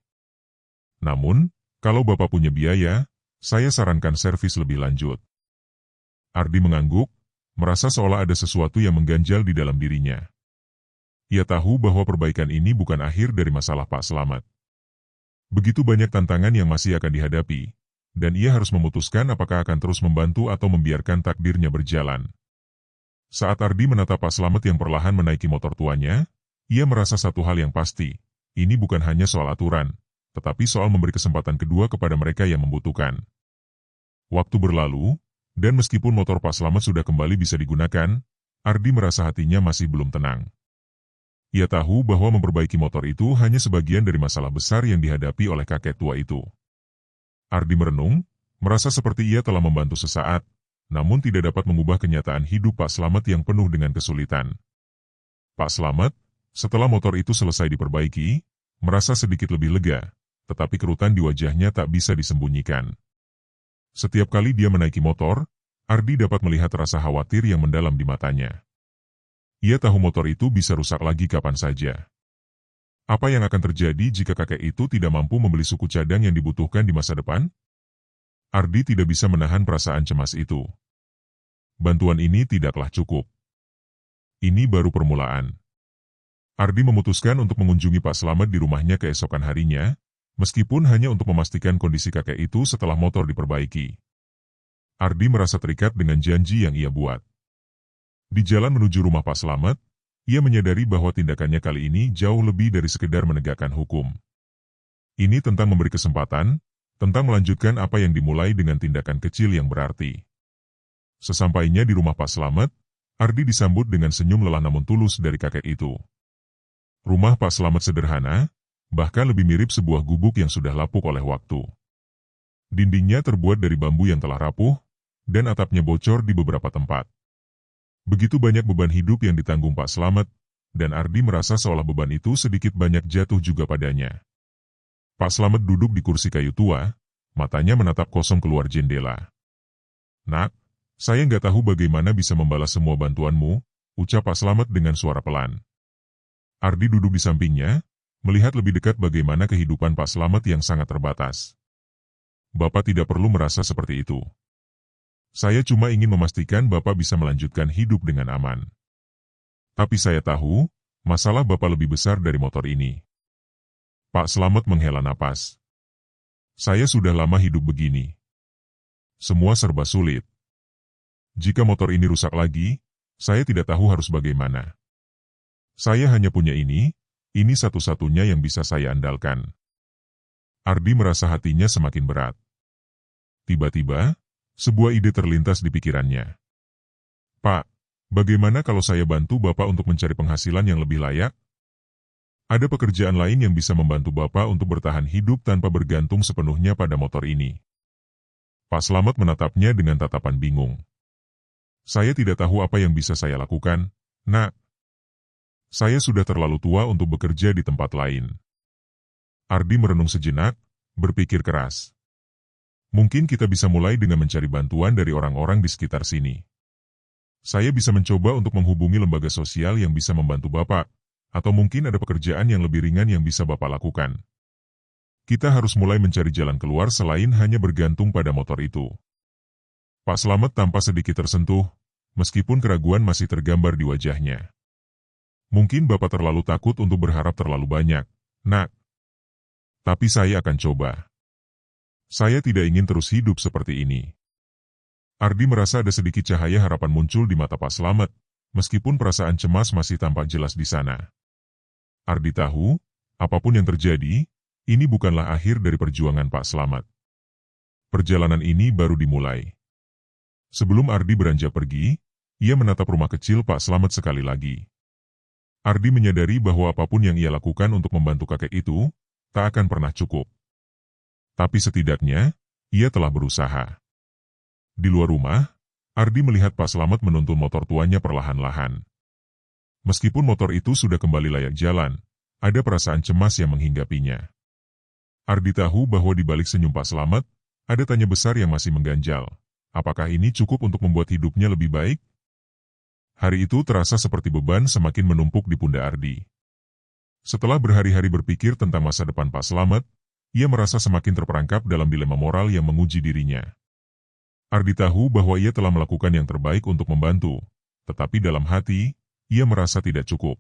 Namun, kalau Bapak punya biaya, saya sarankan servis lebih lanjut. Ardi mengangguk, merasa seolah ada sesuatu yang mengganjal di dalam dirinya. Ia tahu bahwa perbaikan ini bukan akhir dari masalah Pak Slamet. Begitu banyak tantangan yang masih akan dihadapi, dan ia harus memutuskan apakah akan terus membantu atau membiarkan takdirnya berjalan. Saat Ardi menatap Pak Slamet yang perlahan menaiki motor tuanya, ia merasa satu hal yang pasti, ini bukan hanya soal aturan, tetapi soal memberi kesempatan kedua kepada mereka yang membutuhkan. Waktu berlalu, dan meskipun motor Pak Slamet sudah kembali bisa digunakan, Ardi merasa hatinya masih belum tenang. Ia tahu bahwa memperbaiki motor itu hanya sebagian dari masalah besar yang dihadapi oleh kakek tua itu. Ardi merenung, merasa seperti ia telah membantu sesaat, namun tidak dapat mengubah kenyataan hidup Pak Slamet yang penuh dengan kesulitan. Pak Slamet, setelah motor itu selesai diperbaiki, merasa sedikit lebih lega, tetapi kerutan di wajahnya tak bisa disembunyikan. Setiap kali dia menaiki motor, Ardi dapat melihat rasa khawatir yang mendalam di matanya. Ia tahu motor itu bisa rusak lagi kapan saja. Apa yang akan terjadi jika kakek itu tidak mampu membeli suku cadang yang dibutuhkan di masa depan? Ardi tidak bisa menahan perasaan cemas itu. Bantuan ini tidaklah cukup. Ini baru permulaan. Ardi memutuskan untuk mengunjungi Pak Slamet di rumahnya keesokan harinya, meskipun hanya untuk memastikan kondisi kakek itu setelah motor diperbaiki. Ardi merasa terikat dengan janji yang ia buat. Di jalan menuju rumah Pak Slamet, ia menyadari bahwa tindakannya kali ini jauh lebih dari sekedar menegakkan hukum. Ini tentang memberi kesempatan, tentang melanjutkan apa yang dimulai dengan tindakan kecil yang berarti. Sesampainya di rumah Pak Slamet, Ardi disambut dengan senyum lelah namun tulus dari kakek itu. Rumah Pak Slamet sederhana, bahkan lebih mirip sebuah gubuk yang sudah lapuk oleh waktu. Dindingnya terbuat dari bambu yang telah rapuh, dan atapnya bocor di beberapa tempat. Begitu banyak beban hidup yang ditanggung Pak Slamet, dan Ardi merasa seolah beban itu sedikit banyak jatuh juga padanya. Pak Slamet duduk di kursi kayu tua, matanya menatap kosong keluar jendela. "Nak, saya nggak tahu bagaimana bisa membalas semua bantuanmu," ucap Pak Slamet dengan suara pelan. Ardi duduk di sampingnya, melihat lebih dekat bagaimana kehidupan Pak Slamet yang sangat terbatas. "Bapak tidak perlu merasa seperti itu. Saya cuma ingin memastikan Bapak bisa melanjutkan hidup dengan aman. Tapi saya tahu, masalah Bapak lebih besar dari motor ini." Pak Slamet menghela napas. "Saya sudah lama hidup begini. Semua serba sulit. Jika motor ini rusak lagi, saya tidak tahu harus bagaimana. Saya hanya punya ini satu-satunya yang bisa saya andalkan." Ardi merasa hatinya semakin berat. Tiba-tiba, sebuah ide terlintas di pikirannya. "Pak, bagaimana kalau saya bantu Bapak untuk mencari penghasilan yang lebih layak? Ada pekerjaan lain yang bisa membantu Bapak untuk bertahan hidup tanpa bergantung sepenuhnya pada motor ini." Pak Slamet menatapnya dengan tatapan bingung. "Saya tidak tahu apa yang bisa saya lakukan, Nak. Saya sudah terlalu tua untuk bekerja di tempat lain." Ardi merenung sejenak, berpikir keras. "Mungkin kita bisa mulai dengan mencari bantuan dari orang-orang di sekitar sini. Saya bisa mencoba untuk menghubungi lembaga sosial yang bisa membantu Bapak, atau mungkin ada pekerjaan yang lebih ringan yang bisa Bapak lakukan. Kita harus mulai mencari jalan keluar selain hanya bergantung pada motor itu." Pak Slamet tampak sedikit tersentuh, meskipun keraguan masih tergambar di wajahnya. "Mungkin Bapak terlalu takut untuk berharap terlalu banyak, Nak. Tapi saya akan coba. Saya tidak ingin terus hidup seperti ini." Ardi merasa ada sedikit cahaya harapan muncul di mata Pak Slamet, meskipun perasaan cemas masih tampak jelas di sana. Ardi tahu, apapun yang terjadi, ini bukanlah akhir dari perjuangan Pak Slamet. Perjalanan ini baru dimulai. Sebelum Ardi beranjak pergi, ia menatap rumah kecil Pak Slamet sekali lagi. Ardi menyadari bahwa apapun yang ia lakukan untuk membantu kakek itu, tak akan pernah cukup. Tapi setidaknya, ia telah berusaha. Di luar rumah, Ardi melihat Pak Slamet menuntun motor tuanya perlahan-lahan. Meskipun motor itu sudah kembali layak jalan, ada perasaan cemas yang menghinggapinya. Ardi tahu bahwa di balik senyum Pak Slamet, ada tanya besar yang masih mengganjal. Apakah ini cukup untuk membuat hidupnya lebih baik? Hari itu terasa seperti beban semakin menumpuk di pundak Ardi. Setelah berhari-hari berpikir tentang masa depan Pak Slamet, ia merasa semakin terperangkap dalam dilema moral yang menguji dirinya. Ardi tahu bahwa ia telah melakukan yang terbaik untuk membantu, tetapi dalam hati, ia merasa tidak cukup.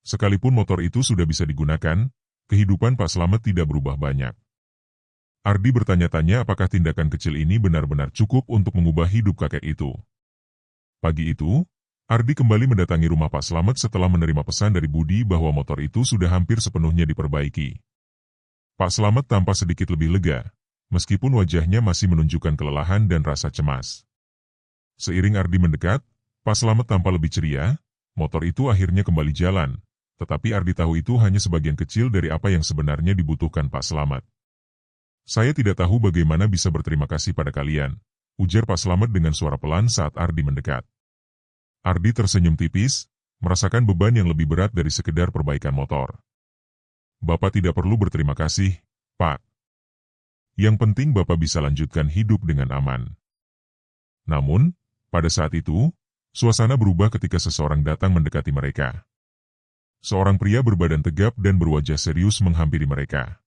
Sekalipun motor itu sudah bisa digunakan, kehidupan Pak Slamet tidak berubah banyak. Ardi bertanya-tanya apakah tindakan kecil ini benar-benar cukup untuk mengubah hidup kakek itu. Pagi itu, Ardi kembali mendatangi rumah Pak Slamet setelah menerima pesan dari Budi bahwa motor itu sudah hampir sepenuhnya diperbaiki. Pak Slamet tampak sedikit lebih lega, meskipun wajahnya masih menunjukkan kelelahan dan rasa cemas. Seiring Ardi mendekat, Pak Slamet tampak lebih ceria, motor itu akhirnya kembali jalan, tetapi Ardi tahu itu hanya sebagian kecil dari apa yang sebenarnya dibutuhkan Pak Slamet. Saya tidak tahu bagaimana bisa berterima kasih pada kalian, ujar Pak Slamet dengan suara pelan saat Ardi mendekat. Ardi tersenyum tipis, merasakan beban yang lebih berat dari sekedar perbaikan motor. Bapak tidak perlu berterima kasih, Pak. Yang penting Bapak bisa lanjutkan hidup dengan aman. Namun, pada saat itu, suasana berubah ketika seseorang datang mendekati mereka. Seorang pria berbadan tegap dan berwajah serius menghampiri mereka.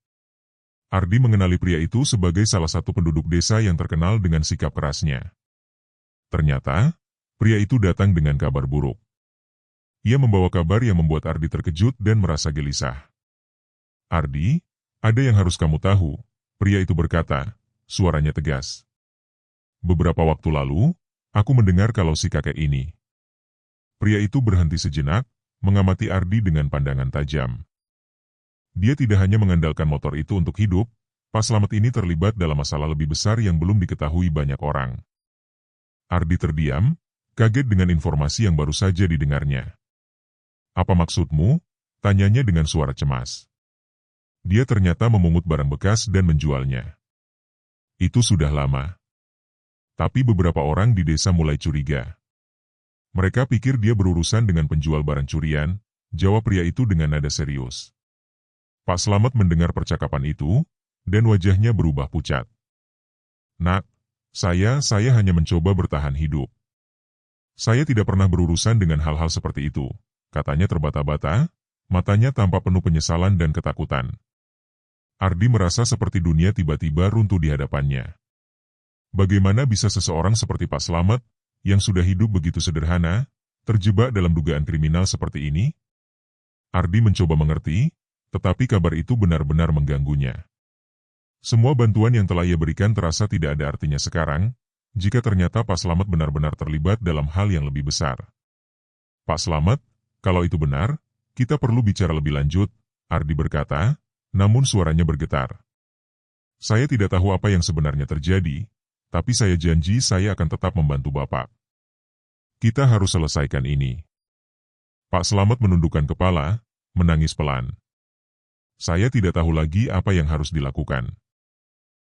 Ardi mengenali pria itu sebagai salah satu penduduk desa yang terkenal dengan sikap kerasnya. Ternyata, pria itu datang dengan kabar buruk. Ia membawa kabar yang membuat Ardi terkejut dan merasa gelisah. Ardi, ada yang harus kamu tahu, pria itu berkata, suaranya tegas. Beberapa waktu lalu, aku mendengar kalau si kakek ini. Pria itu berhenti sejenak, mengamati Ardi dengan pandangan tajam. Dia tidak hanya mengandalkan motor itu untuk hidup, Pak Slamet ini terlibat dalam masalah lebih besar yang belum diketahui banyak orang. Ardi terdiam, kaget dengan informasi yang baru saja didengarnya. Apa maksudmu? Tanyanya dengan suara cemas. Dia ternyata memungut barang bekas dan menjualnya. Itu sudah lama. Tapi beberapa orang di desa mulai curiga. Mereka pikir dia berurusan dengan penjual barang curian, jawab pria itu dengan nada serius. Pak Slamet mendengar percakapan itu, dan wajahnya berubah pucat. Nak, saya hanya mencoba bertahan hidup. Saya tidak pernah berurusan dengan hal-hal seperti itu, katanya terbata-bata, matanya tampak penuh penyesalan dan ketakutan. Ardi merasa seperti dunia tiba-tiba runtuh di hadapannya. Bagaimana bisa seseorang seperti Pak Slamet, yang sudah hidup begitu sederhana, terjebak dalam dugaan kriminal seperti ini? Ardi mencoba mengerti, tetapi kabar itu benar-benar mengganggunya. Semua bantuan yang telah ia berikan terasa tidak ada artinya sekarang, jika ternyata Pak Slamet benar-benar terlibat dalam hal yang lebih besar. Pak Slamet, kalau itu benar, kita perlu bicara lebih lanjut, Ardi berkata, namun suaranya bergetar. Saya tidak tahu apa yang sebenarnya terjadi, tapi saya janji saya akan tetap membantu Bapak. Kita harus selesaikan ini. Pak Slamet menundukkan kepala, menangis pelan. Saya tidak tahu lagi apa yang harus dilakukan.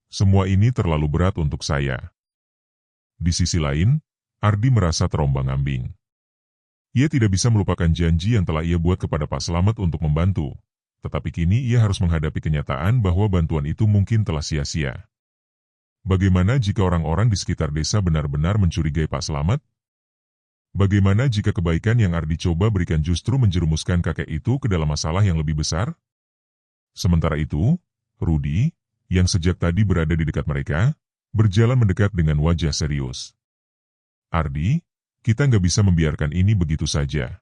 Semua ini terlalu berat untuk saya. Di sisi lain, Ardi merasa terombang-ambing. Ia tidak bisa melupakan janji yang telah ia buat kepada Pak Slamet untuk membantu, tetapi kini ia harus menghadapi kenyataan bahwa bantuan itu mungkin telah sia-sia. Bagaimana jika orang-orang di sekitar desa benar-benar mencurigai Pak Slamet? Bagaimana jika kebaikan yang Ardi coba berikan justru menjerumuskan kakek itu ke dalam masalah yang lebih besar? Sementara itu, Rudi, yang sejak tadi berada di dekat mereka, berjalan mendekat dengan wajah serius. Ardi, kita nggak bisa membiarkan ini begitu saja.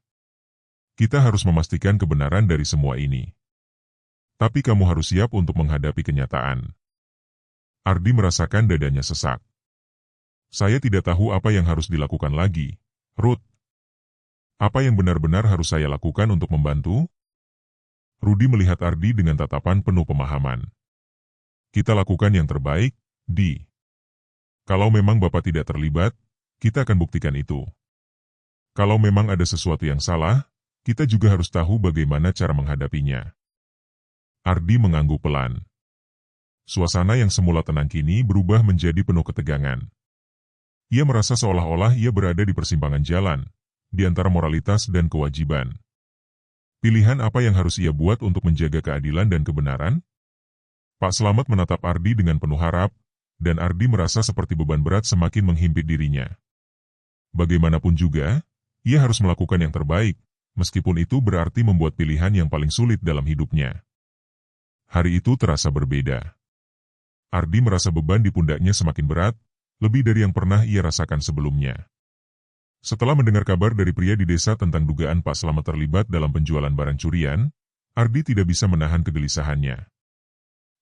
Kita harus memastikan kebenaran dari semua ini. Tapi kamu harus siap untuk menghadapi kenyataan. Ardi merasakan dadanya sesak. Saya tidak tahu apa yang harus dilakukan lagi, Ruth. Apa yang benar-benar harus saya lakukan untuk membantu? Rudi melihat Ardi dengan tatapan penuh pemahaman. Kita lakukan yang terbaik, Di. Kalau memang Bapak tidak terlibat, kita akan buktikan itu. Kalau memang ada sesuatu yang salah, kita juga harus tahu bagaimana cara menghadapinya. Ardi mengangguk pelan. Suasana yang semula tenang kini berubah menjadi penuh ketegangan. Ia merasa seolah-olah ia berada di persimpangan jalan, di antara moralitas dan kewajiban. Pilihan apa yang harus ia buat untuk menjaga keadilan dan kebenaran? Pak Slamet menatap Ardi dengan penuh harap, dan Ardi merasa seperti beban berat semakin menghimpit dirinya. Bagaimanapun juga, ia harus melakukan yang terbaik, meskipun itu berarti membuat pilihan yang paling sulit dalam hidupnya. Hari itu terasa berbeda. Ardi merasa beban di pundaknya semakin berat, lebih dari yang pernah ia rasakan sebelumnya. Setelah mendengar kabar dari pria di desa tentang dugaan Pak Slamet terlibat dalam penjualan barang curian, Ardi tidak bisa menahan kegelisahannya.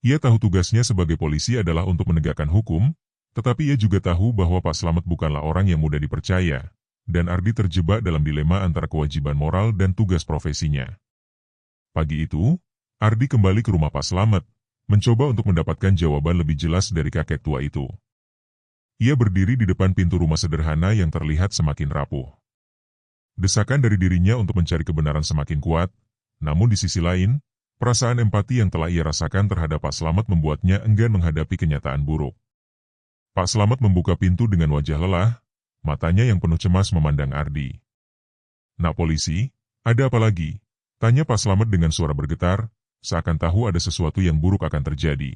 Ia tahu tugasnya sebagai polisi adalah untuk menegakkan hukum, tetapi ia juga tahu bahwa Pak Slamet bukanlah orang yang mudah dipercaya, dan Ardi terjebak dalam dilema antara kewajiban moral dan tugas profesinya. Pagi itu, Ardi kembali ke rumah Pak Slamet, mencoba untuk mendapatkan jawaban lebih jelas dari kakek tua itu. Ia berdiri di depan pintu rumah sederhana yang terlihat semakin rapuh. Desakan dari dirinya untuk mencari kebenaran semakin kuat, namun di sisi lain, perasaan empati yang telah ia rasakan terhadap Pak Slamet membuatnya enggan menghadapi kenyataan buruk. Pak Slamet membuka pintu dengan wajah lelah, matanya yang penuh cemas memandang Ardi. "Nak polisi, ada apa lagi?" tanya Pak Slamet dengan suara bergetar, seakan tahu ada sesuatu yang buruk akan terjadi.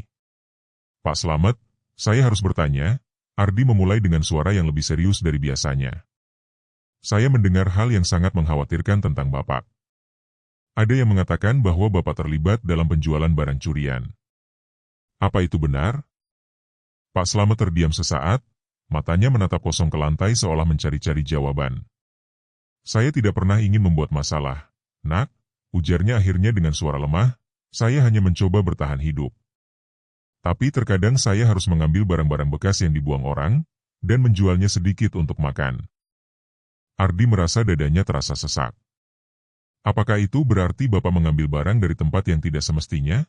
"Pak Slamet, saya harus bertanya," Ardi memulai dengan suara yang lebih serius dari biasanya. "Saya mendengar hal yang sangat mengkhawatirkan tentang Bapak. Ada yang mengatakan bahwa Bapak terlibat dalam penjualan barang curian. Apa itu benar?" Pak Slamet terdiam sesaat, matanya menatap kosong ke lantai seolah mencari-cari jawaban. "Saya tidak pernah ingin membuat masalah, Nak," ujarnya akhirnya dengan suara lemah, "saya hanya mencoba bertahan hidup. Tapi terkadang saya harus mengambil barang-barang bekas yang dibuang orang, dan menjualnya sedikit untuk makan." Ardi merasa dadanya terasa sesak. "Apakah itu berarti Bapak mengambil barang dari tempat yang tidak semestinya?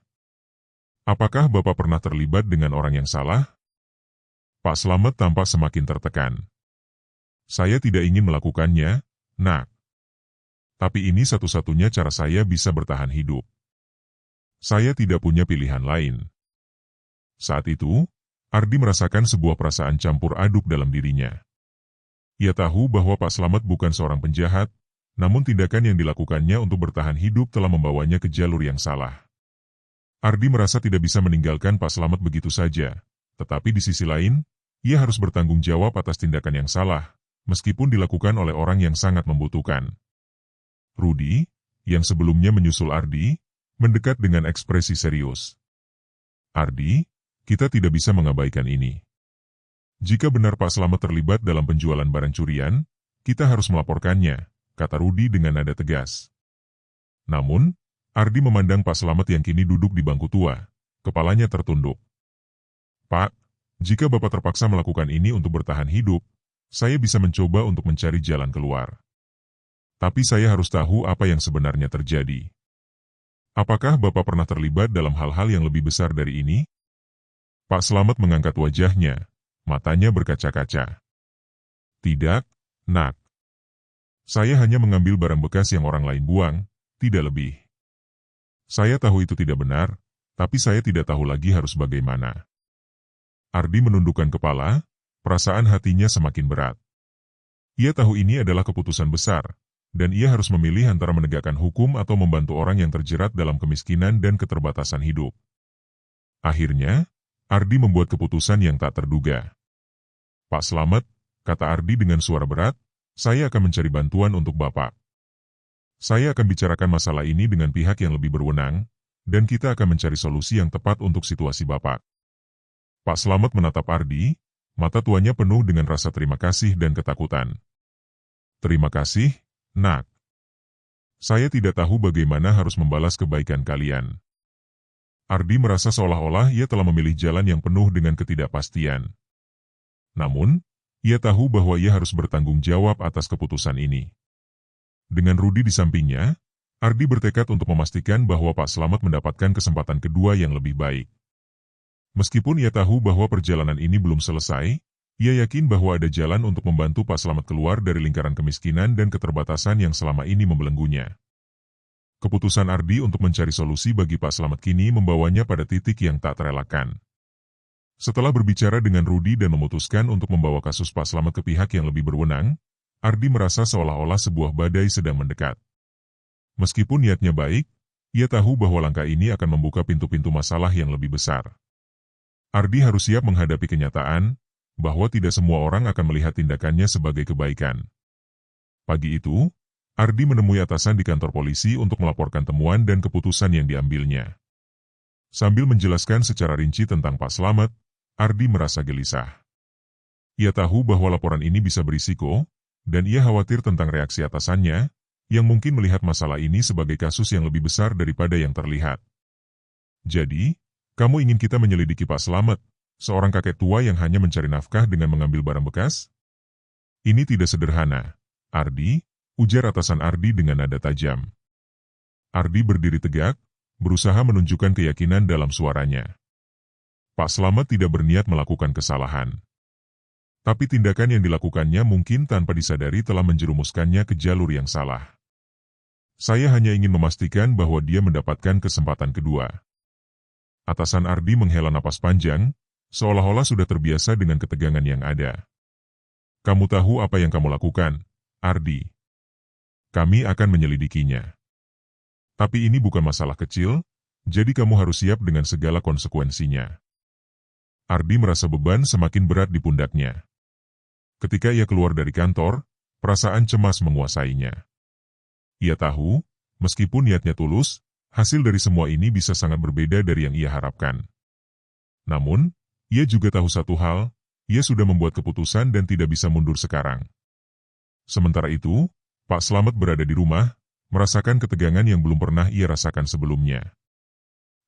Apakah Bapak pernah terlibat dengan orang yang salah?" Pak Slamet tampak semakin tertekan. "Saya tidak ingin melakukannya, Nak. Tapi ini satu-satunya cara saya bisa bertahan hidup. Saya tidak punya pilihan lain." Saat itu, Ardi merasakan sebuah perasaan campur aduk dalam dirinya. Ia tahu bahwa Pak Slamet bukan seorang penjahat, namun tindakan yang dilakukannya untuk bertahan hidup telah membawanya ke jalur yang salah. Ardi merasa tidak bisa meninggalkan Pak Slamet begitu saja, tetapi di sisi lain, ia harus bertanggung jawab atas tindakan yang salah, meskipun dilakukan oleh orang yang sangat membutuhkan. Rudi, yang sebelumnya menyusul Ardi, mendekat dengan ekspresi serius. "Ardi, kita tidak bisa mengabaikan ini. Jika benar Pak Slamet terlibat dalam penjualan barang curian, kita harus melaporkannya," kata Rudi dengan nada tegas. Namun, Ardi memandang Pak Slamet yang kini duduk di bangku tua, kepalanya tertunduk. "Pak, jika Bapak terpaksa melakukan ini untuk bertahan hidup, saya bisa mencoba untuk mencari jalan keluar. Tapi saya harus tahu apa yang sebenarnya terjadi. Apakah Bapak pernah terlibat dalam hal-hal yang lebih besar dari ini?" Pak Slamet mengangkat wajahnya, matanya berkaca-kaca. "Tidak, Nak. Saya hanya mengambil barang bekas yang orang lain buang, tidak lebih. Saya tahu itu tidak benar, tapi saya tidak tahu lagi harus bagaimana." Ardi menundukkan kepala, perasaan hatinya semakin berat. Ia tahu ini adalah keputusan besar, dan ia harus memilih antara menegakkan hukum atau membantu orang yang terjerat dalam kemiskinan dan keterbatasan hidup. Akhirnya, Ardi membuat keputusan yang tak terduga. "Pak Slamet," kata Ardi dengan suara berat, "saya akan mencari bantuan untuk Bapak. Saya akan bicarakan masalah ini dengan pihak yang lebih berwenang, dan kita akan mencari solusi yang tepat untuk situasi Bapak." Pak Slamet menatap Ardi, mata tuanya penuh dengan rasa terima kasih dan ketakutan. "Terima kasih, Nak. Saya tidak tahu bagaimana harus membalas kebaikan kalian." Ardi merasa seolah-olah ia telah memilih jalan yang penuh dengan ketidakpastian. Namun, ia tahu bahwa ia harus bertanggung jawab atas keputusan ini. Dengan Rudi di sampingnya, Ardi bertekad untuk memastikan bahwa Pak Slamet mendapatkan kesempatan kedua yang lebih baik. Meskipun ia tahu bahwa perjalanan ini belum selesai, ia yakin bahwa ada jalan untuk membantu Pak Slamet keluar dari lingkaran kemiskinan dan keterbatasan yang selama ini membelenggunya. Keputusan Ardi untuk mencari solusi bagi Pak Slamet kini membawanya pada titik yang tak terelakkan. Setelah berbicara dengan Rudi dan memutuskan untuk membawa kasus Pak Slamet ke pihak yang lebih berwenang, Ardi merasa seolah-olah sebuah badai sedang mendekat. Meskipun niatnya baik, ia tahu bahwa langkah ini akan membuka pintu-pintu masalah yang lebih besar. Ardi harus siap menghadapi kenyataan bahwa tidak semua orang akan melihat tindakannya sebagai kebaikan. Pagi itu, Ardi menemui atasan di kantor polisi untuk melaporkan temuan dan keputusan yang diambilnya. Sambil menjelaskan secara rinci tentang Pak Slamet, Ardi merasa gelisah. Ia tahu bahwa laporan ini bisa berisiko, dan ia khawatir tentang reaksi atasannya, yang mungkin melihat masalah ini sebagai kasus yang lebih besar daripada yang terlihat. Jadi, kamu ingin kita menyelidiki Pak Slamet, seorang kakek tua yang hanya mencari nafkah dengan mengambil barang bekas? Ini tidak sederhana, Ardi, ujar atasan Ardi dengan nada tajam. Ardi berdiri tegak, berusaha menunjukkan keyakinan dalam suaranya. Pak Slamet tidak berniat melakukan kesalahan. Tapi tindakan yang dilakukannya mungkin tanpa disadari telah menjerumuskannya ke jalur yang salah. Saya hanya ingin memastikan bahwa dia mendapatkan kesempatan kedua. Atasan Ardi menghela napas panjang, seolah-olah sudah terbiasa dengan ketegangan yang ada. Kamu tahu apa yang kamu lakukan, Ardi. Kami akan menyelidikinya. Tapi ini bukan masalah kecil, jadi kamu harus siap dengan segala konsekuensinya. Ardi merasa beban semakin berat di pundaknya. Ketika ia keluar dari kantor, perasaan cemas menguasainya. Ia tahu, meskipun niatnya tulus, hasil dari semua ini bisa sangat berbeda dari yang ia harapkan. Namun, ia juga tahu satu hal, ia sudah membuat keputusan dan tidak bisa mundur sekarang. Sementara itu, Pak Slamet berada di rumah, merasakan ketegangan yang belum pernah ia rasakan sebelumnya.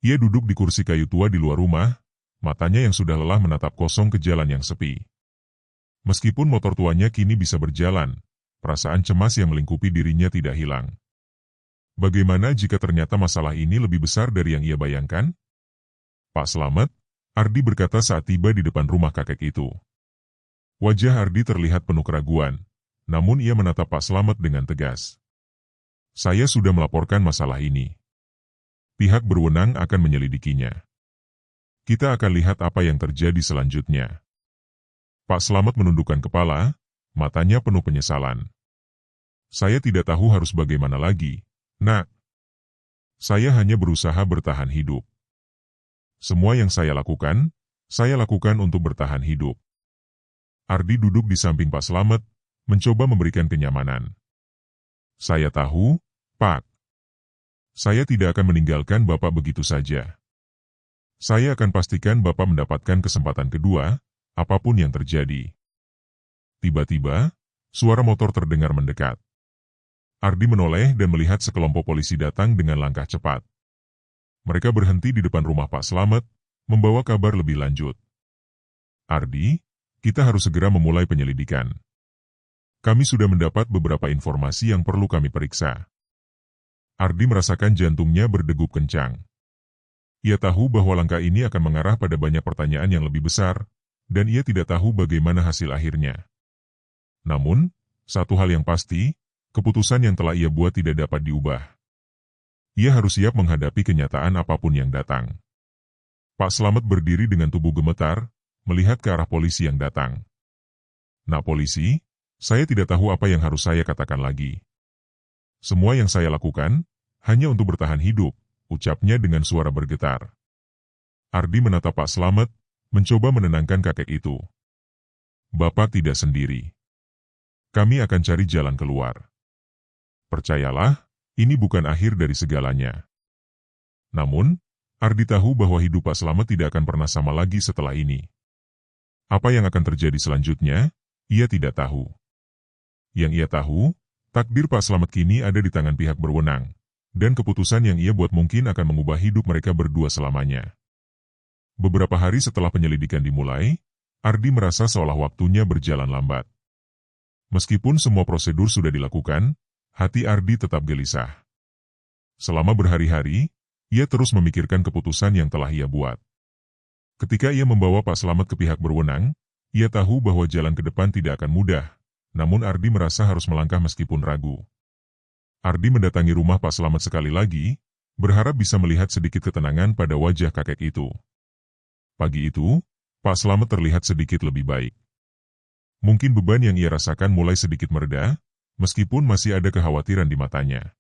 Ia duduk di kursi kayu tua di luar rumah, matanya yang sudah lelah menatap kosong ke jalan yang sepi. Meskipun motor tuanya kini bisa berjalan, perasaan cemas yang melingkupi dirinya tidak hilang. Bagaimana jika ternyata masalah ini lebih besar dari yang ia bayangkan? Pak Slamet, Ardi berkata saat tiba di depan rumah kakek itu. Wajah Ardi terlihat penuh keraguan, namun ia menatap Pak Slamet dengan tegas. Saya sudah melaporkan masalah ini. Pihak berwenang akan menyelidikinya. Kita akan lihat apa yang terjadi selanjutnya. Pak Slamet menundukkan kepala, matanya penuh penyesalan. Saya tidak tahu harus bagaimana lagi, Nak. Saya hanya berusaha bertahan hidup. Semua yang saya lakukan untuk bertahan hidup. Ardi duduk di samping Pak Slamet, mencoba memberikan kenyamanan. Saya tahu, Pak. Saya tidak akan meninggalkan Bapak begitu saja. Saya akan pastikan Bapak mendapatkan kesempatan kedua, apapun yang terjadi. Tiba-tiba, suara motor terdengar mendekat. Ardi menoleh dan melihat sekelompok polisi datang dengan langkah cepat. Mereka berhenti di depan rumah Pak Slamet, membawa kabar lebih lanjut. Ardi, kita harus segera memulai penyelidikan. Kami sudah mendapat beberapa informasi yang perlu kami periksa. Ardi merasakan jantungnya berdegup kencang. Ia tahu bahwa langkah ini akan mengarah pada banyak pertanyaan yang lebih besar, dan ia tidak tahu bagaimana hasil akhirnya. Namun, satu hal yang pasti, keputusan yang telah ia buat tidak dapat diubah. Ia harus siap menghadapi kenyataan apapun yang datang. Pak Slamet berdiri dengan tubuh gemetar, melihat ke arah polisi yang datang. Nak polisi, saya tidak tahu apa yang harus saya katakan lagi. Semua yang saya lakukan, hanya untuk bertahan hidup, ucapnya dengan suara bergetar. Ardi menatap Pak Slamet, mencoba menenangkan kakek itu. Bapak tidak sendiri. Kami akan cari jalan keluar. Percayalah, ini bukan akhir dari segalanya. Namun, Ardi tahu bahwa hidup Pak Slamet tidak akan pernah sama lagi setelah ini. Apa yang akan terjadi selanjutnya, ia tidak tahu. Yang ia tahu, takdir Pak Slamet kini ada di tangan pihak berwenang, dan keputusan yang ia buat mungkin akan mengubah hidup mereka berdua selamanya. Beberapa hari setelah penyelidikan dimulai, Ardi merasa seolah waktunya berjalan lambat. Meskipun semua prosedur sudah dilakukan, hati Ardi tetap gelisah. Selama berhari-hari, ia terus memikirkan keputusan yang telah ia buat. Ketika ia membawa Pak Slamet ke pihak berwenang, ia tahu bahwa jalan ke depan tidak akan mudah, namun Ardi merasa harus melangkah meskipun ragu. Ardi mendatangi rumah Pak Slamet sekali lagi, berharap bisa melihat sedikit ketenangan pada wajah kakek itu. Pagi itu, Pak Slamet terlihat sedikit lebih baik. Mungkin beban yang ia rasakan mulai sedikit mereda, meskipun masih ada kekhawatiran di matanya.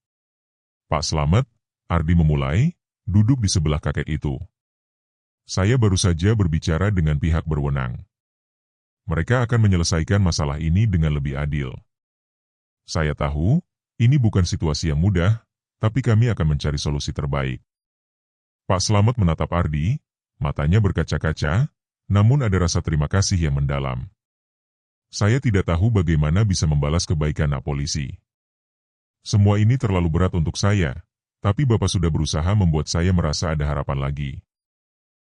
Pak Slamet, Ardi memulai, duduk di sebelah kakek itu. Saya baru saja berbicara dengan pihak berwenang. Mereka akan menyelesaikan masalah ini dengan lebih adil. Saya tahu, ini bukan situasi yang mudah, tapi kami akan mencari solusi terbaik. Pak Slamet menatap Ardi, matanya berkaca-kaca, namun ada rasa terima kasih yang mendalam. Saya tidak tahu bagaimana bisa membalas kebaikan Nak Polisi. Semua ini terlalu berat untuk saya, tapi Bapak sudah berusaha membuat saya merasa ada harapan lagi.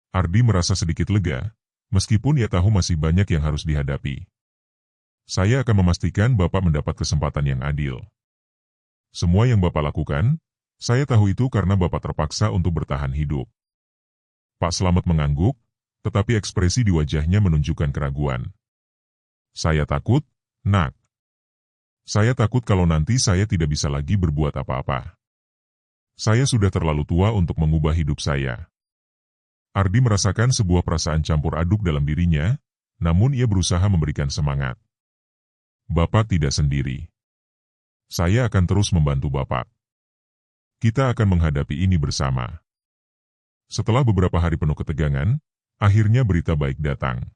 Ardi merasa sedikit lega, meskipun ia tahu masih banyak yang harus dihadapi. Saya akan memastikan Bapak mendapat kesempatan yang adil. Semua yang Bapak lakukan, saya tahu itu karena Bapak terpaksa untuk bertahan hidup. Pak Slamet mengangguk, tetapi ekspresi di wajahnya menunjukkan keraguan. Saya takut, Nak. Saya takut kalau nanti saya tidak bisa lagi berbuat apa-apa. Saya sudah terlalu tua untuk mengubah hidup saya. Ardi merasakan sebuah perasaan campur aduk dalam dirinya, namun ia berusaha memberikan semangat. Bapak tidak sendiri. Saya akan terus membantu Bapak. Kita akan menghadapi ini bersama. Setelah beberapa hari penuh ketegangan, akhirnya berita baik datang.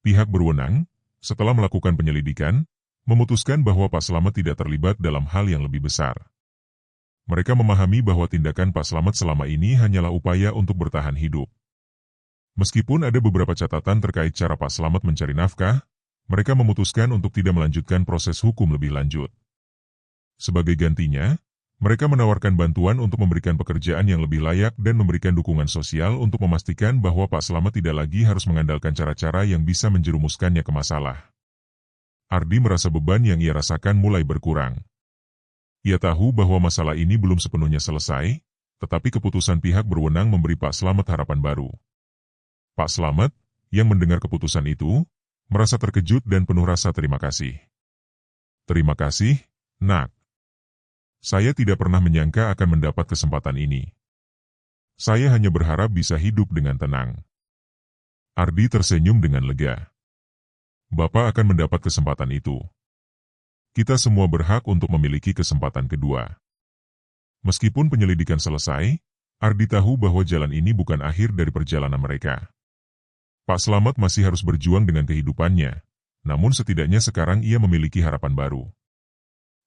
Pihak berwenang, setelah melakukan penyelidikan, memutuskan bahwa Pak Slamet tidak terlibat dalam hal yang lebih besar. Mereka memahami bahwa tindakan Pak Slamet selama ini hanyalah upaya untuk bertahan hidup. Meskipun ada beberapa catatan terkait cara Pak Slamet mencari nafkah, mereka memutuskan untuk tidak melanjutkan proses hukum lebih lanjut. Sebagai gantinya, mereka menawarkan bantuan untuk memberikan pekerjaan yang lebih layak dan memberikan dukungan sosial untuk memastikan bahwa Pak Slamet tidak lagi harus mengandalkan cara-cara yang bisa menjerumuskannya ke masalah. Ardi merasa beban yang ia rasakan mulai berkurang. Ia tahu bahwa masalah ini belum sepenuhnya selesai, tetapi keputusan pihak berwenang memberi Pak Slamet harapan baru. Pak Slamet, yang mendengar keputusan itu, merasa terkejut dan penuh rasa terima kasih. Terima kasih, Nak. Saya tidak pernah menyangka akan mendapat kesempatan ini. Saya hanya berharap bisa hidup dengan tenang. Ardi tersenyum dengan lega. Bapak akan mendapat kesempatan itu. Kita semua berhak untuk memiliki kesempatan kedua. Meskipun penyelidikan selesai, Ardi tahu bahwa jalan ini bukan akhir dari perjalanan mereka. Pak Slamet masih harus berjuang dengan kehidupannya, namun setidaknya sekarang ia memiliki harapan baru.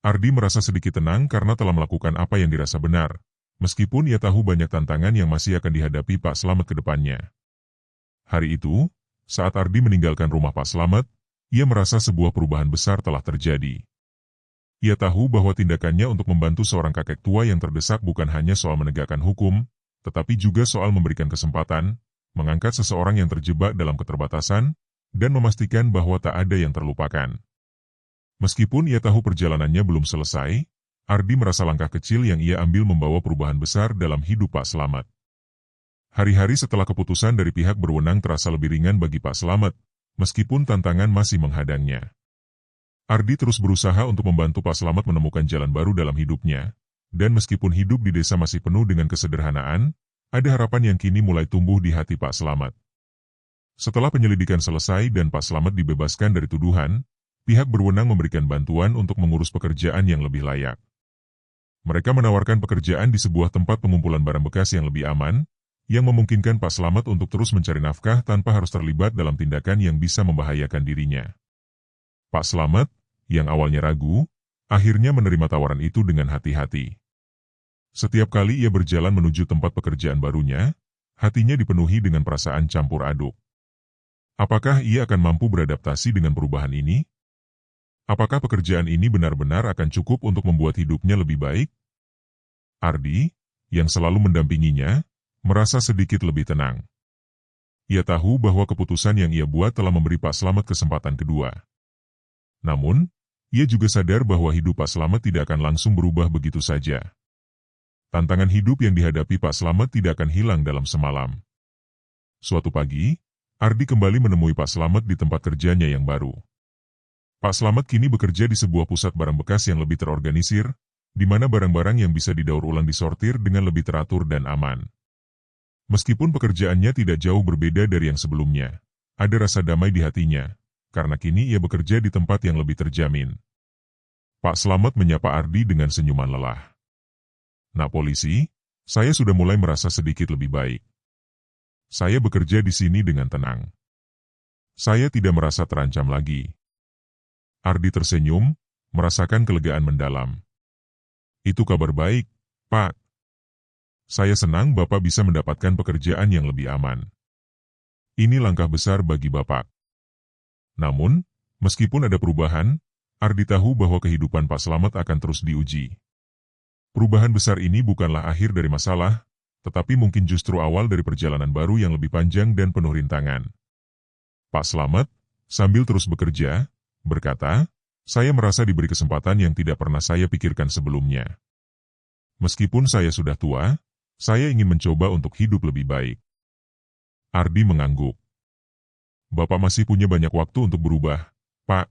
Ardi merasa sedikit tenang karena telah melakukan apa yang dirasa benar, meskipun ia tahu banyak tantangan yang masih akan dihadapi Pak Slamet ke depannya. Hari itu, saat Ardi meninggalkan rumah Pak Slamet, ia merasa sebuah perubahan besar telah terjadi. Ia tahu bahwa tindakannya untuk membantu seorang kakek tua yang terdesak bukan hanya soal menegakkan hukum, tetapi juga soal memberikan kesempatan, mengangkat seseorang yang terjebak dalam keterbatasan, dan memastikan bahwa tak ada yang terlupakan. Meskipun ia tahu perjalanannya belum selesai, Ardi merasa langkah kecil yang ia ambil membawa perubahan besar dalam hidup Pak Slamet. Hari-hari setelah keputusan dari pihak berwenang terasa lebih ringan bagi Pak Slamet, meskipun tantangan masih menghadangnya. Ardi terus berusaha untuk membantu Pak Slamet menemukan jalan baru dalam hidupnya, dan meskipun hidup di desa masih penuh dengan kesederhanaan, ada harapan yang kini mulai tumbuh di hati Pak Slamet. Setelah penyelidikan selesai dan Pak Slamet dibebaskan dari tuduhan, pihak berwenang memberikan bantuan untuk mengurus pekerjaan yang lebih layak. Mereka menawarkan pekerjaan di sebuah tempat pengumpulan barang bekas yang lebih aman, yang memungkinkan Pak Slamet untuk terus mencari nafkah tanpa harus terlibat dalam tindakan yang bisa membahayakan dirinya. Pak Slamet, yang awalnya ragu, akhirnya menerima tawaran itu dengan hati-hati. Setiap kali ia berjalan menuju tempat pekerjaan barunya, hatinya dipenuhi dengan perasaan campur aduk. Apakah ia akan mampu beradaptasi dengan perubahan ini? Apakah pekerjaan ini benar-benar akan cukup untuk membuat hidupnya lebih baik? Ardi, yang selalu mendampinginya, merasa sedikit lebih tenang. Ia tahu bahwa keputusan yang ia buat telah memberi Pak Slamet kesempatan kedua. Namun, ia juga sadar bahwa hidup Pak Slamet tidak akan langsung berubah begitu saja. Tantangan hidup yang dihadapi Pak Slamet tidak akan hilang dalam semalam. Suatu pagi, Ardi kembali menemui Pak Slamet di tempat kerjanya yang baru. Pak Slamet kini bekerja di sebuah pusat barang bekas yang lebih terorganisir, di mana barang-barang yang bisa didaur ulang disortir dengan lebih teratur dan aman. Meskipun pekerjaannya tidak jauh berbeda dari yang sebelumnya, ada rasa damai di hatinya, karena kini ia bekerja di tempat yang lebih terjamin. Pak Slamet menyapa Ardi dengan senyuman lelah. Nak Polisi, saya sudah mulai merasa sedikit lebih baik. Saya bekerja di sini dengan tenang. Saya tidak merasa terancam lagi. Ardi tersenyum, merasakan kelegaan mendalam. Itu kabar baik, Pak. Saya senang Bapak bisa mendapatkan pekerjaan yang lebih aman. Ini langkah besar bagi Bapak. Namun, Meskipun ada perubahan, Ardi tahu bahwa kehidupan Pak Slamet akan terus diuji. Perubahan besar ini bukanlah akhir dari masalah, tetapi mungkin justru awal dari perjalanan baru yang lebih panjang dan penuh rintangan. Pak Slamet, sambil terus bekerja, berkata, "Saya merasa diberi kesempatan yang tidak pernah saya pikirkan sebelumnya. Meskipun saya sudah tua, saya ingin mencoba untuk hidup lebih baik." Ardi mengangguk. "Bapak masih punya banyak waktu untuk berubah, Pak.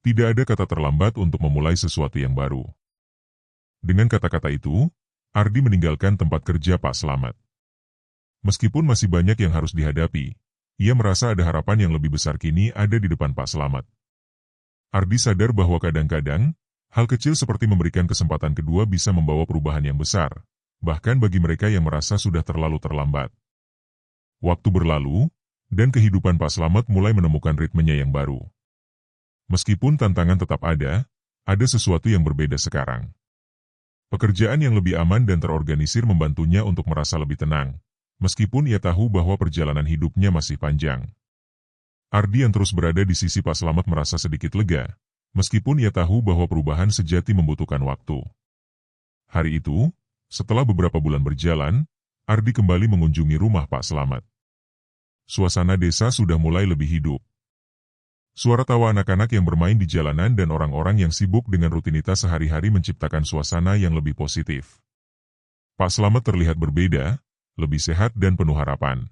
Tidak ada kata terlambat untuk memulai sesuatu yang baru." Dengan kata-kata itu, Ardi meninggalkan tempat kerja Pak Slamet. Meskipun masih banyak yang harus dihadapi, ia merasa ada harapan yang lebih besar kini ada di depan Pak Slamet. Ardi sadar bahwa kadang-kadang, hal kecil seperti memberikan kesempatan kedua bisa membawa perubahan yang besar, bahkan bagi mereka yang merasa sudah terlalu terlambat. Waktu berlalu, dan kehidupan Pak Slamet mulai menemukan ritmenya yang baru. Meskipun tantangan tetap ada sesuatu yang berbeda sekarang. Pekerjaan yang lebih aman dan terorganisir membantunya untuk merasa lebih tenang, meskipun ia tahu bahwa perjalanan hidupnya masih panjang. Ardi yang terus berada di sisi Pak Slamet merasa sedikit lega, meskipun ia tahu bahwa perubahan sejati membutuhkan waktu. Hari itu, setelah beberapa bulan berjalan, Ardi kembali mengunjungi rumah Pak Slamet. Suasana desa sudah mulai lebih hidup. Suara tawa anak-anak yang bermain di jalanan dan orang-orang yang sibuk dengan rutinitas sehari-hari menciptakan suasana yang lebih positif. Pak Slamet terlihat berbeda, lebih sehat dan penuh harapan.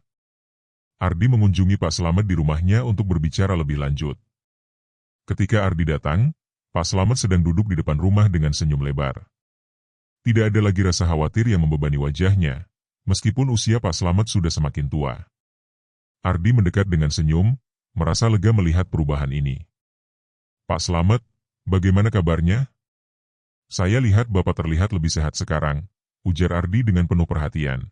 Ardi mengunjungi Pak Slamet di rumahnya untuk berbicara lebih lanjut. Ketika Ardi datang, Pak Slamet sedang duduk di depan rumah dengan senyum lebar. Tidak ada lagi rasa khawatir yang membebani wajahnya, meskipun usia Pak Slamet sudah semakin tua. Ardi mendekat dengan senyum, merasa lega melihat perubahan ini. "Pak Slamet, bagaimana kabarnya?" "Saya lihat Bapak terlihat lebih sehat sekarang," ujar Ardi dengan penuh perhatian.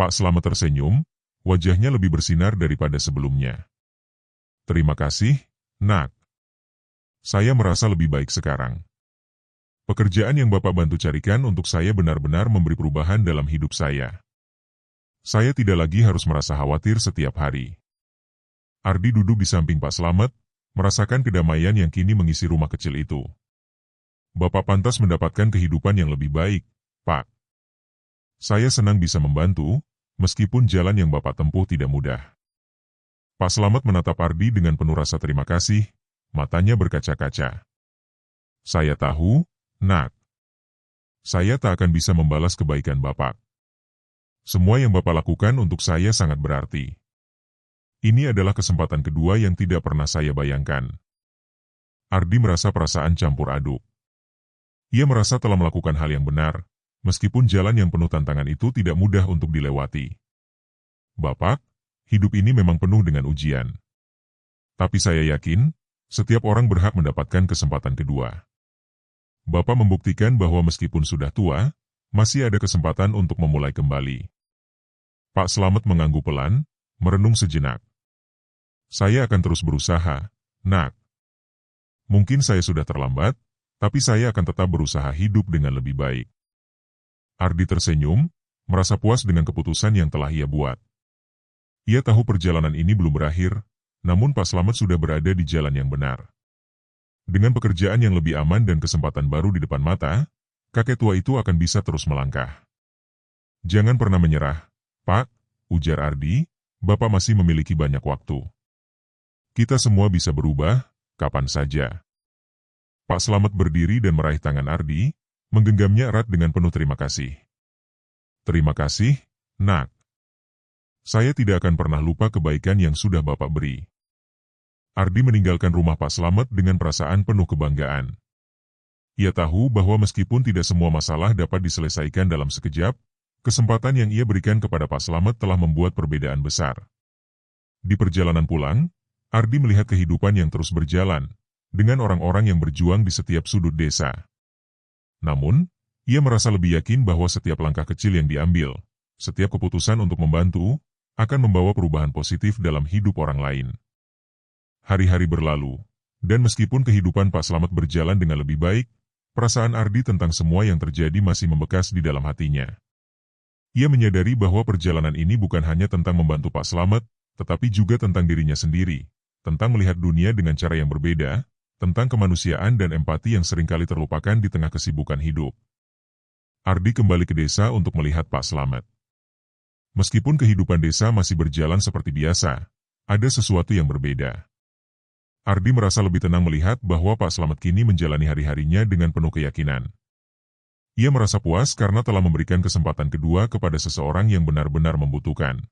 Pak Slamet tersenyum, wajahnya lebih bersinar daripada sebelumnya. "Terima kasih, Nak. Saya merasa lebih baik sekarang. Pekerjaan yang Bapak bantu carikan untuk saya benar-benar memberi perubahan dalam hidup saya. Saya tidak lagi harus merasa khawatir setiap hari." Ardi duduk di samping Pak Slamet, merasakan kedamaian yang kini mengisi rumah kecil itu. "Bapak pantas mendapatkan kehidupan yang lebih baik, Pak. Saya senang bisa membantu, meskipun jalan yang Bapak tempuh tidak mudah." Pak Slamet menatap Ardi dengan penuh rasa terima kasih, matanya berkaca-kaca. "Saya tahu, Nak. Saya tak akan bisa membalas kebaikan Bapak. Semua yang Bapak lakukan untuk saya sangat berarti. Ini adalah kesempatan kedua yang tidak pernah saya bayangkan." Ardi merasa perasaan campur aduk. Ia merasa telah melakukan hal yang benar, meskipun jalan yang penuh tantangan itu tidak mudah untuk dilewati. "Bapak, hidup ini memang penuh dengan ujian. Tapi saya yakin, setiap orang berhak mendapatkan kesempatan kedua. Bapak membuktikan bahwa meskipun sudah tua, masih ada kesempatan untuk memulai kembali." Pak Slamet mengangguk pelan, merenung sejenak. "Saya akan terus berusaha, Nak. Mungkin saya sudah terlambat, tapi saya akan tetap berusaha hidup dengan lebih baik." Ardi tersenyum, merasa puas dengan keputusan yang telah ia buat. Ia tahu perjalanan ini belum berakhir, namun Pak Slamet sudah berada di jalan yang benar. Dengan pekerjaan yang lebih aman dan kesempatan baru di depan mata, kakek tua itu akan bisa terus melangkah. "Jangan pernah menyerah, Pak," ujar Ardi, "Bapak masih memiliki banyak waktu. Kita semua bisa berubah, kapan saja." Pak Slamet berdiri dan meraih tangan Ardi, menggenggamnya erat dengan penuh terima kasih. "Terima kasih, Nak. Saya tidak akan pernah lupa kebaikan yang sudah Bapak beri." Ardi meninggalkan rumah Pak Slamet dengan perasaan penuh kebanggaan. Ia tahu bahwa meskipun tidak semua masalah dapat diselesaikan dalam sekejap, kesempatan yang ia berikan kepada Pak Slamet telah membuat perbedaan besar. Di perjalanan pulang, Ardi melihat kehidupan yang terus berjalan, dengan orang-orang yang berjuang di setiap sudut desa. Namun, ia merasa lebih yakin bahwa setiap langkah kecil yang diambil, setiap keputusan untuk membantu, akan membawa perubahan positif dalam hidup orang lain. Hari-hari berlalu, dan meskipun kehidupan Pak Slamet berjalan dengan lebih baik, perasaan Ardi tentang semua yang terjadi masih membekas di dalam hatinya. Ia menyadari bahwa perjalanan ini bukan hanya tentang membantu Pak Slamet, tetapi juga tentang dirinya sendiri, tentang melihat dunia dengan cara yang berbeda, tentang kemanusiaan dan empati yang seringkali terlupakan di tengah kesibukan hidup. Ardi kembali ke desa untuk melihat Pak Slamet. Meskipun kehidupan desa masih berjalan seperti biasa, ada sesuatu yang berbeda. Ardi merasa lebih tenang melihat bahwa Pak Slamet kini menjalani hari-harinya dengan penuh keyakinan. Ia merasa puas karena telah memberikan kesempatan kedua kepada seseorang yang benar-benar membutuhkan.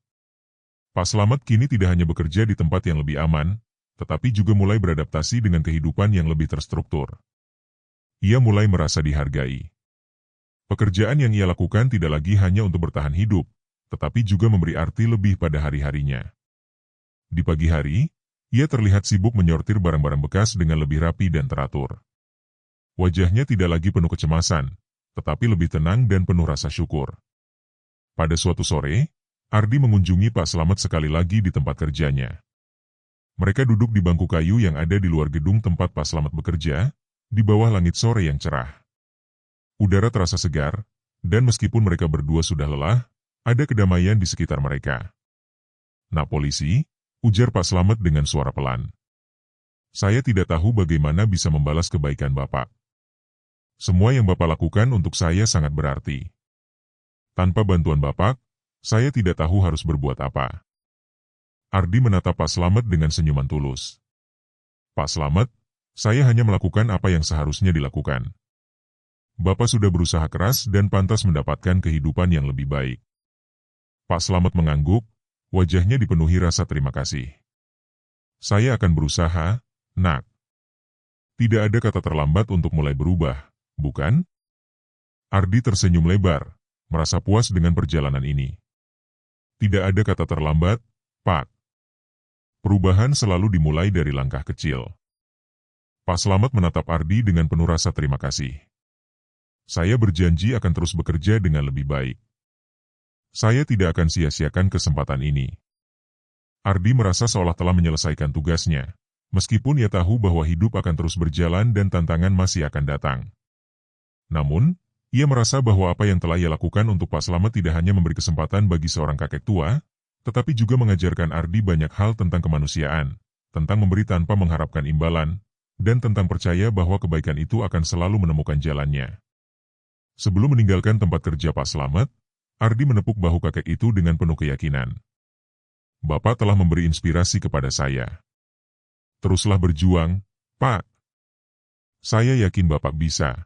Pak Slamet kini tidak hanya bekerja di tempat yang lebih aman, tetapi juga mulai beradaptasi dengan kehidupan yang lebih terstruktur. Ia mulai merasa dihargai. Pekerjaan yang ia lakukan tidak lagi hanya untuk bertahan hidup, tetapi juga memberi arti lebih pada hari-harinya. Di pagi hari, ia terlihat sibuk menyortir barang-barang bekas dengan lebih rapi dan teratur. Wajahnya tidak lagi penuh kecemasan, tetapi lebih tenang dan penuh rasa syukur. Pada suatu sore, Ardi mengunjungi Pak Slamet sekali lagi di tempat kerjanya. Mereka duduk di bangku kayu yang ada di luar gedung tempat Pak Slamet bekerja, di bawah langit sore yang cerah. Udara terasa segar, dan meskipun mereka berdua sudah lelah, ada kedamaian di sekitar mereka. "Nak polisi," ujar Pak Slamet dengan suara pelan. "Saya tidak tahu bagaimana bisa membalas kebaikan Bapak. Semua yang Bapak lakukan untuk saya sangat berarti. Tanpa bantuan Bapak, saya tidak tahu harus berbuat apa." Ardi menatap Pak Slamet dengan senyuman tulus. "Pak Slamet, saya hanya melakukan apa yang seharusnya dilakukan. Bapak sudah berusaha keras dan pantas mendapatkan kehidupan yang lebih baik." Pak Slamet mengangguk, wajahnya dipenuhi rasa terima kasih. "Saya akan berusaha, Nak. Tidak ada kata terlambat untuk mulai berubah, bukan?" Ardi tersenyum lebar, merasa puas dengan perjalanan ini. "Tidak ada kata terlambat, Pak. Perubahan selalu dimulai dari langkah kecil." Pak Slamet menatap Ardi dengan penuh rasa terima kasih. "Saya berjanji akan terus bekerja dengan lebih baik. Saya tidak akan sia-siakan kesempatan ini." Ardi merasa seolah telah menyelesaikan tugasnya, meskipun ia tahu bahwa hidup akan terus berjalan dan tantangan masih akan datang. Namun, ia merasa bahwa apa yang telah ia lakukan untuk Pak Slamet tidak hanya memberi kesempatan bagi seorang kakek tua, tetapi juga mengajarkan Ardi banyak hal tentang kemanusiaan, tentang memberi tanpa mengharapkan imbalan, dan tentang percaya bahwa kebaikan itu akan selalu menemukan jalannya. Sebelum meninggalkan tempat kerja Pak Slamet, Ardi menepuk bahu kakek itu dengan penuh keyakinan. "Bapak telah memberi inspirasi kepada saya. Teruslah berjuang, Pak. Saya yakin Bapak bisa."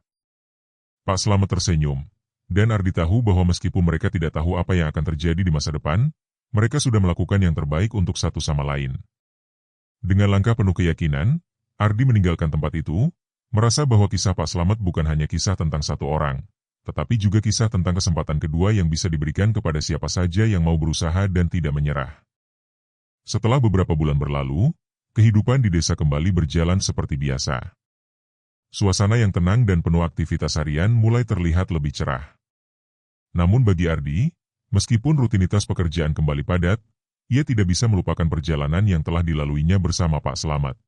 Pak Slamet tersenyum, dan Ardi tahu bahwa meskipun mereka tidak tahu apa yang akan terjadi di masa depan, mereka sudah melakukan yang terbaik untuk satu sama lain. Dengan langkah penuh keyakinan, Ardi meninggalkan tempat itu, merasa bahwa kisah Pak Slamet bukan hanya kisah tentang satu orang, tetapi juga kisah tentang kesempatan kedua yang bisa diberikan kepada siapa saja yang mau berusaha dan tidak menyerah. Setelah beberapa bulan berlalu, kehidupan di desa kembali berjalan seperti biasa. Suasana yang tenang dan penuh aktivitas harian mulai terlihat lebih cerah. Namun bagi Ardi, meskipun rutinitas pekerjaan kembali padat, ia tidak bisa melupakan perjalanan yang telah dilaluinya bersama Pak Slamet.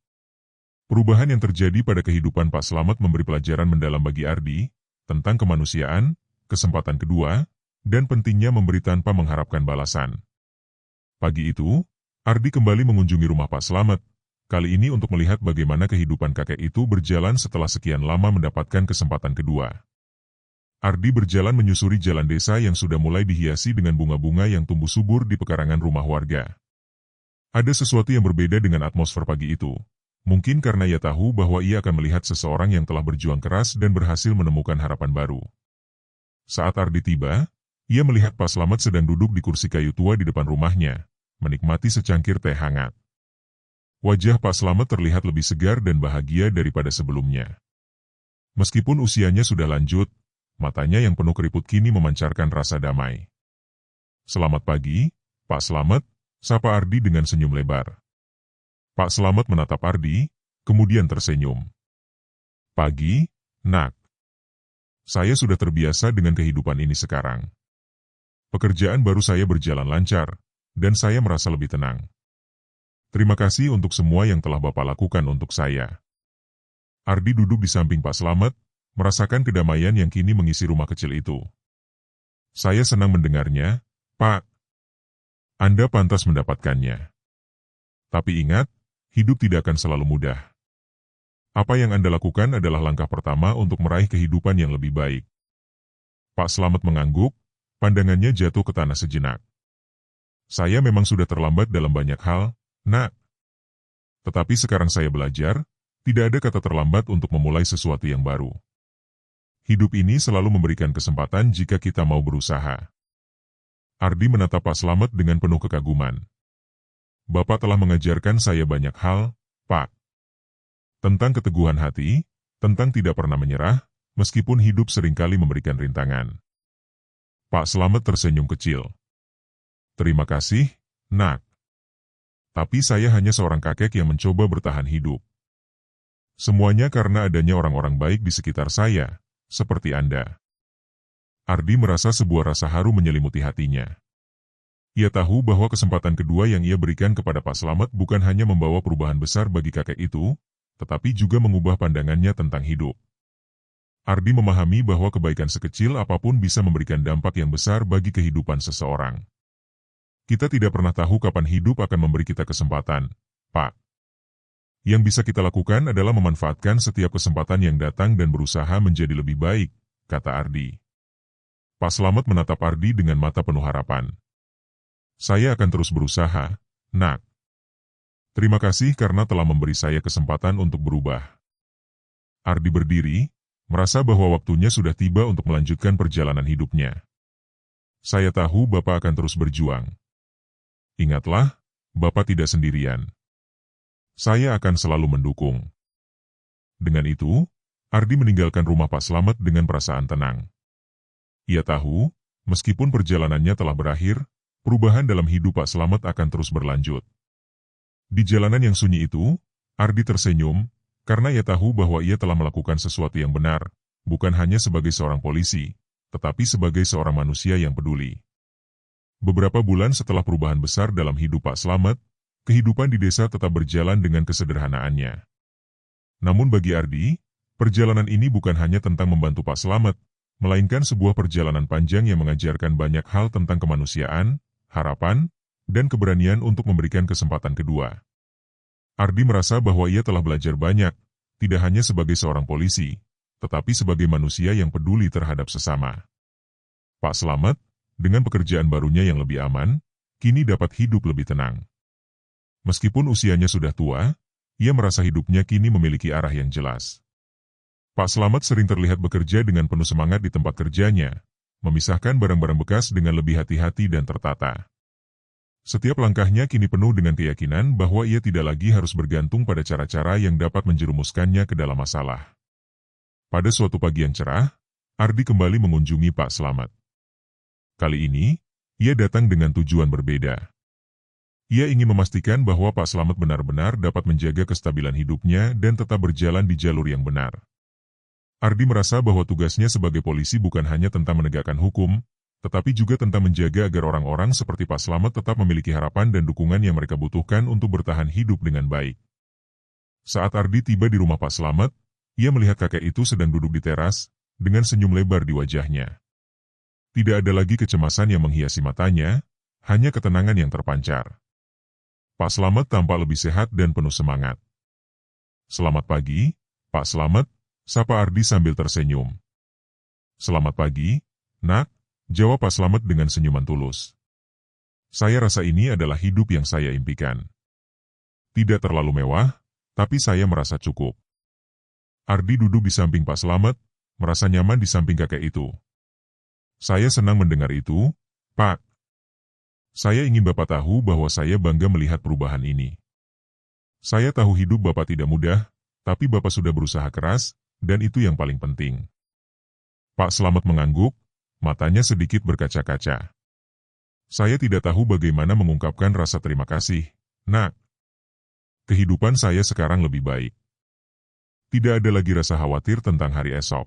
Perubahan yang terjadi pada kehidupan Pak Slamet memberi pelajaran mendalam bagi Ardi, tentang kemanusiaan, kesempatan kedua, dan pentingnya memberi tanpa mengharapkan balasan. Pagi itu, Ardi kembali mengunjungi rumah Pak Slamet, kali ini untuk melihat bagaimana kehidupan kakek itu berjalan setelah sekian lama mendapatkan kesempatan kedua. Ardi berjalan menyusuri jalan desa yang sudah mulai dihiasi dengan bunga-bunga yang tumbuh subur di pekarangan rumah warga. Ada sesuatu yang berbeda dengan atmosfer pagi itu. Mungkin karena ia tahu bahwa ia akan melihat seseorang yang telah berjuang keras dan berhasil menemukan harapan baru. Saat Ardi tiba, ia melihat Pak Slamet sedang duduk di kursi kayu tua di depan rumahnya, menikmati secangkir teh hangat. Wajah Pak Slamet terlihat lebih segar dan bahagia daripada sebelumnya. Meskipun usianya sudah lanjut, matanya yang penuh keriput kini memancarkan rasa damai. "Selamat pagi, Pak Slamet," sapa Ardi dengan senyum lebar. Pak Slamet menatap Ardi, kemudian tersenyum. "Pagi, Nak. Saya sudah terbiasa dengan kehidupan ini sekarang. Pekerjaan baru saya berjalan lancar, dan saya merasa lebih tenang. Terima kasih untuk semua yang telah Bapak lakukan untuk saya." Ardi duduk di samping Pak Slamet, merasakan kedamaian yang kini mengisi rumah kecil itu. "Saya senang mendengarnya, Pak. Anda pantas mendapatkannya. Tapi ingat, hidup tidak akan selalu mudah. Apa yang Anda lakukan adalah langkah pertama untuk meraih kehidupan yang lebih baik. Pak Slamet mengangguk, pandangannya jatuh ke tanah sejenak. Saya memang sudah terlambat dalam banyak hal, Nak. Tetapi sekarang saya belajar, tidak ada kata terlambat untuk memulai sesuatu yang baru. Hidup ini selalu memberikan kesempatan jika kita mau berusaha. Ardi menatap Pak Slamet dengan penuh kekaguman. Bapak telah mengajarkan saya banyak hal, Pak. Tentang keteguhan hati, tentang tidak pernah menyerah, meskipun hidup seringkali memberikan rintangan. Pak Slamet tersenyum kecil. Terima kasih, Nak. Tapi saya hanya seorang kakek yang mencoba bertahan hidup. Semuanya karena adanya orang-orang baik di sekitar saya, seperti Anda. Ardi merasa sebuah rasa haru menyelimuti hatinya. Ia tahu bahwa kesempatan kedua yang ia berikan kepada Pak Slamet bukan hanya membawa perubahan besar bagi kakek itu, tetapi juga mengubah pandangannya tentang hidup. Ardi memahami bahwa kebaikan sekecil apapun bisa memberikan dampak yang besar bagi kehidupan seseorang. Kita tidak pernah tahu kapan hidup akan memberi kita kesempatan, Pak. Yang bisa kita lakukan adalah memanfaatkan setiap kesempatan yang datang dan berusaha menjadi lebih baik, kata Ardi. Pak Slamet menatap Ardi dengan mata penuh harapan. Saya akan terus berusaha, Nak. Terima kasih karena telah memberi saya kesempatan untuk berubah. Ardi berdiri, merasa bahwa waktunya sudah tiba untuk melanjutkan perjalanan hidupnya. Saya tahu Bapak akan terus berjuang. Ingatlah, Bapak tidak sendirian. Saya akan selalu mendukung. Dengan itu, Ardi meninggalkan rumah Pak Slamet dengan perasaan tenang. Ia tahu, meskipun perjalanannya telah berakhir, perubahan dalam hidup Pak Slamet akan terus berlanjut. Di jalanan yang sunyi itu, Ardi tersenyum, karena ia tahu bahwa ia telah melakukan sesuatu yang benar, bukan hanya sebagai seorang polisi, tetapi sebagai seorang manusia yang peduli. Beberapa bulan setelah perubahan besar dalam hidup Pak Slamet, kehidupan di desa tetap berjalan dengan kesederhanaannya. Namun bagi Ardi, perjalanan ini bukan hanya tentang membantu Pak Slamet, melainkan sebuah perjalanan panjang yang mengajarkan banyak hal tentang kemanusiaan, harapan, dan keberanian untuk memberikan kesempatan kedua. Ardi merasa bahwa ia telah belajar banyak, tidak hanya sebagai seorang polisi, tetapi sebagai manusia yang peduli terhadap sesama. Pak Slamet, dengan pekerjaan barunya yang lebih aman, kini dapat hidup lebih tenang. Meskipun usianya sudah tua, ia merasa hidupnya kini memiliki arah yang jelas. Pak Slamet sering terlihat bekerja dengan penuh semangat di tempat kerjanya, memisahkan barang-barang bekas dengan lebih hati-hati dan tertata. Setiap langkahnya kini penuh dengan keyakinan bahwa ia tidak lagi harus bergantung pada cara-cara yang dapat menjerumuskannya ke dalam masalah. Pada suatu pagi yang cerah, Ardi kembali mengunjungi Pak Slamet. Kali ini, ia datang dengan tujuan berbeda. Ia ingin memastikan bahwa Pak Slamet benar-benar dapat menjaga kestabilan hidupnya dan tetap berjalan di jalur yang benar. Ardi merasa bahwa tugasnya sebagai polisi bukan hanya tentang menegakkan hukum, tetapi juga tentang menjaga agar orang-orang seperti Pak Slamet tetap memiliki harapan dan dukungan yang mereka butuhkan untuk bertahan hidup dengan baik. Saat Ardi tiba di rumah Pak Slamet, ia melihat kakek itu sedang duduk di teras, dengan senyum lebar di wajahnya. Tidak ada lagi kecemasan yang menghiasi matanya, hanya ketenangan yang terpancar. Pak Slamet tampak lebih sehat dan penuh semangat. Selamat pagi, Pak Slamet, sapa Ardi sambil tersenyum. Selamat pagi, Nak, jawab Pak Slamet dengan senyuman tulus. Saya rasa ini adalah hidup yang saya impikan. Tidak terlalu mewah, tapi saya merasa cukup. Ardi duduk di samping Pak Slamet, merasa nyaman di samping kakek itu. Saya senang mendengar itu, Pak. Saya ingin Bapak tahu bahwa saya bangga melihat perubahan ini. Saya tahu hidup Bapak tidak mudah, tapi Bapak sudah berusaha keras, dan itu yang paling penting. Pak Slamet mengangguk, matanya sedikit berkaca-kaca. Saya tidak tahu bagaimana mengungkapkan rasa terima kasih, Nak. Kehidupan saya sekarang lebih baik. Tidak ada lagi rasa khawatir tentang hari esok.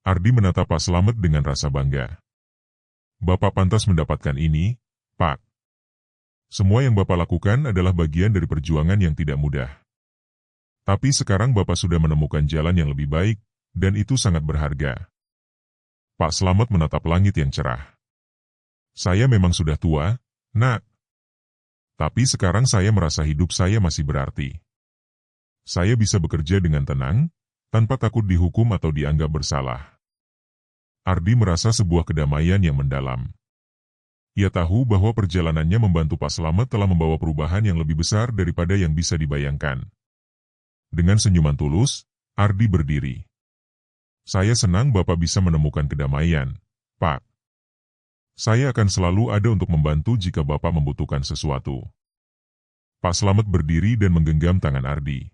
Ardi menatap Pak Slamet dengan rasa bangga. Bapak pantas mendapatkan ini, Pak. Semua yang Bapak lakukan adalah bagian dari perjuangan yang tidak mudah. Tapi sekarang Bapak sudah menemukan jalan yang lebih baik, dan itu sangat berharga. Pak Slamet menatap langit yang cerah. Saya memang sudah tua, Nak. Tapi sekarang saya merasa hidup saya masih berarti. Saya bisa bekerja dengan tenang, tanpa takut dihukum atau dianggap bersalah. Ardi merasa sebuah kedamaian yang mendalam. Ia tahu bahwa perjalanannya membantu Pak Slamet telah membawa perubahan yang lebih besar daripada yang bisa dibayangkan. Dengan senyuman tulus, Ardi berdiri. Saya senang Bapak bisa menemukan kedamaian, Pak. Saya akan selalu ada untuk membantu jika Bapak membutuhkan sesuatu. Pak Slamet berdiri dan menggenggam tangan Ardi.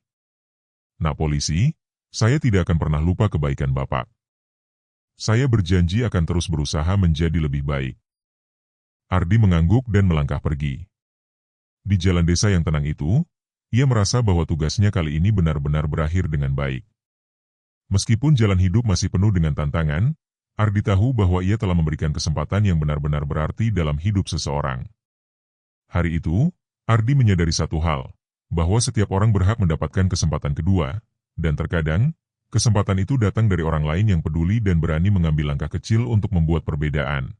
Nak polisi, saya tidak akan pernah lupa kebaikan Bapak. Saya berjanji akan terus berusaha menjadi lebih baik. Ardi mengangguk dan melangkah pergi. Di jalan desa yang tenang itu, ia merasa bahwa tugasnya kali ini benar-benar berakhir dengan baik. Meskipun jalan hidup masih penuh dengan tantangan, Ardi tahu bahwa ia telah memberikan kesempatan yang benar-benar berarti dalam hidup seseorang. Hari itu, Ardi menyadari satu hal, bahwa setiap orang berhak mendapatkan kesempatan kedua, dan terkadang, kesempatan itu datang dari orang lain yang peduli dan berani mengambil langkah kecil untuk membuat perbedaan.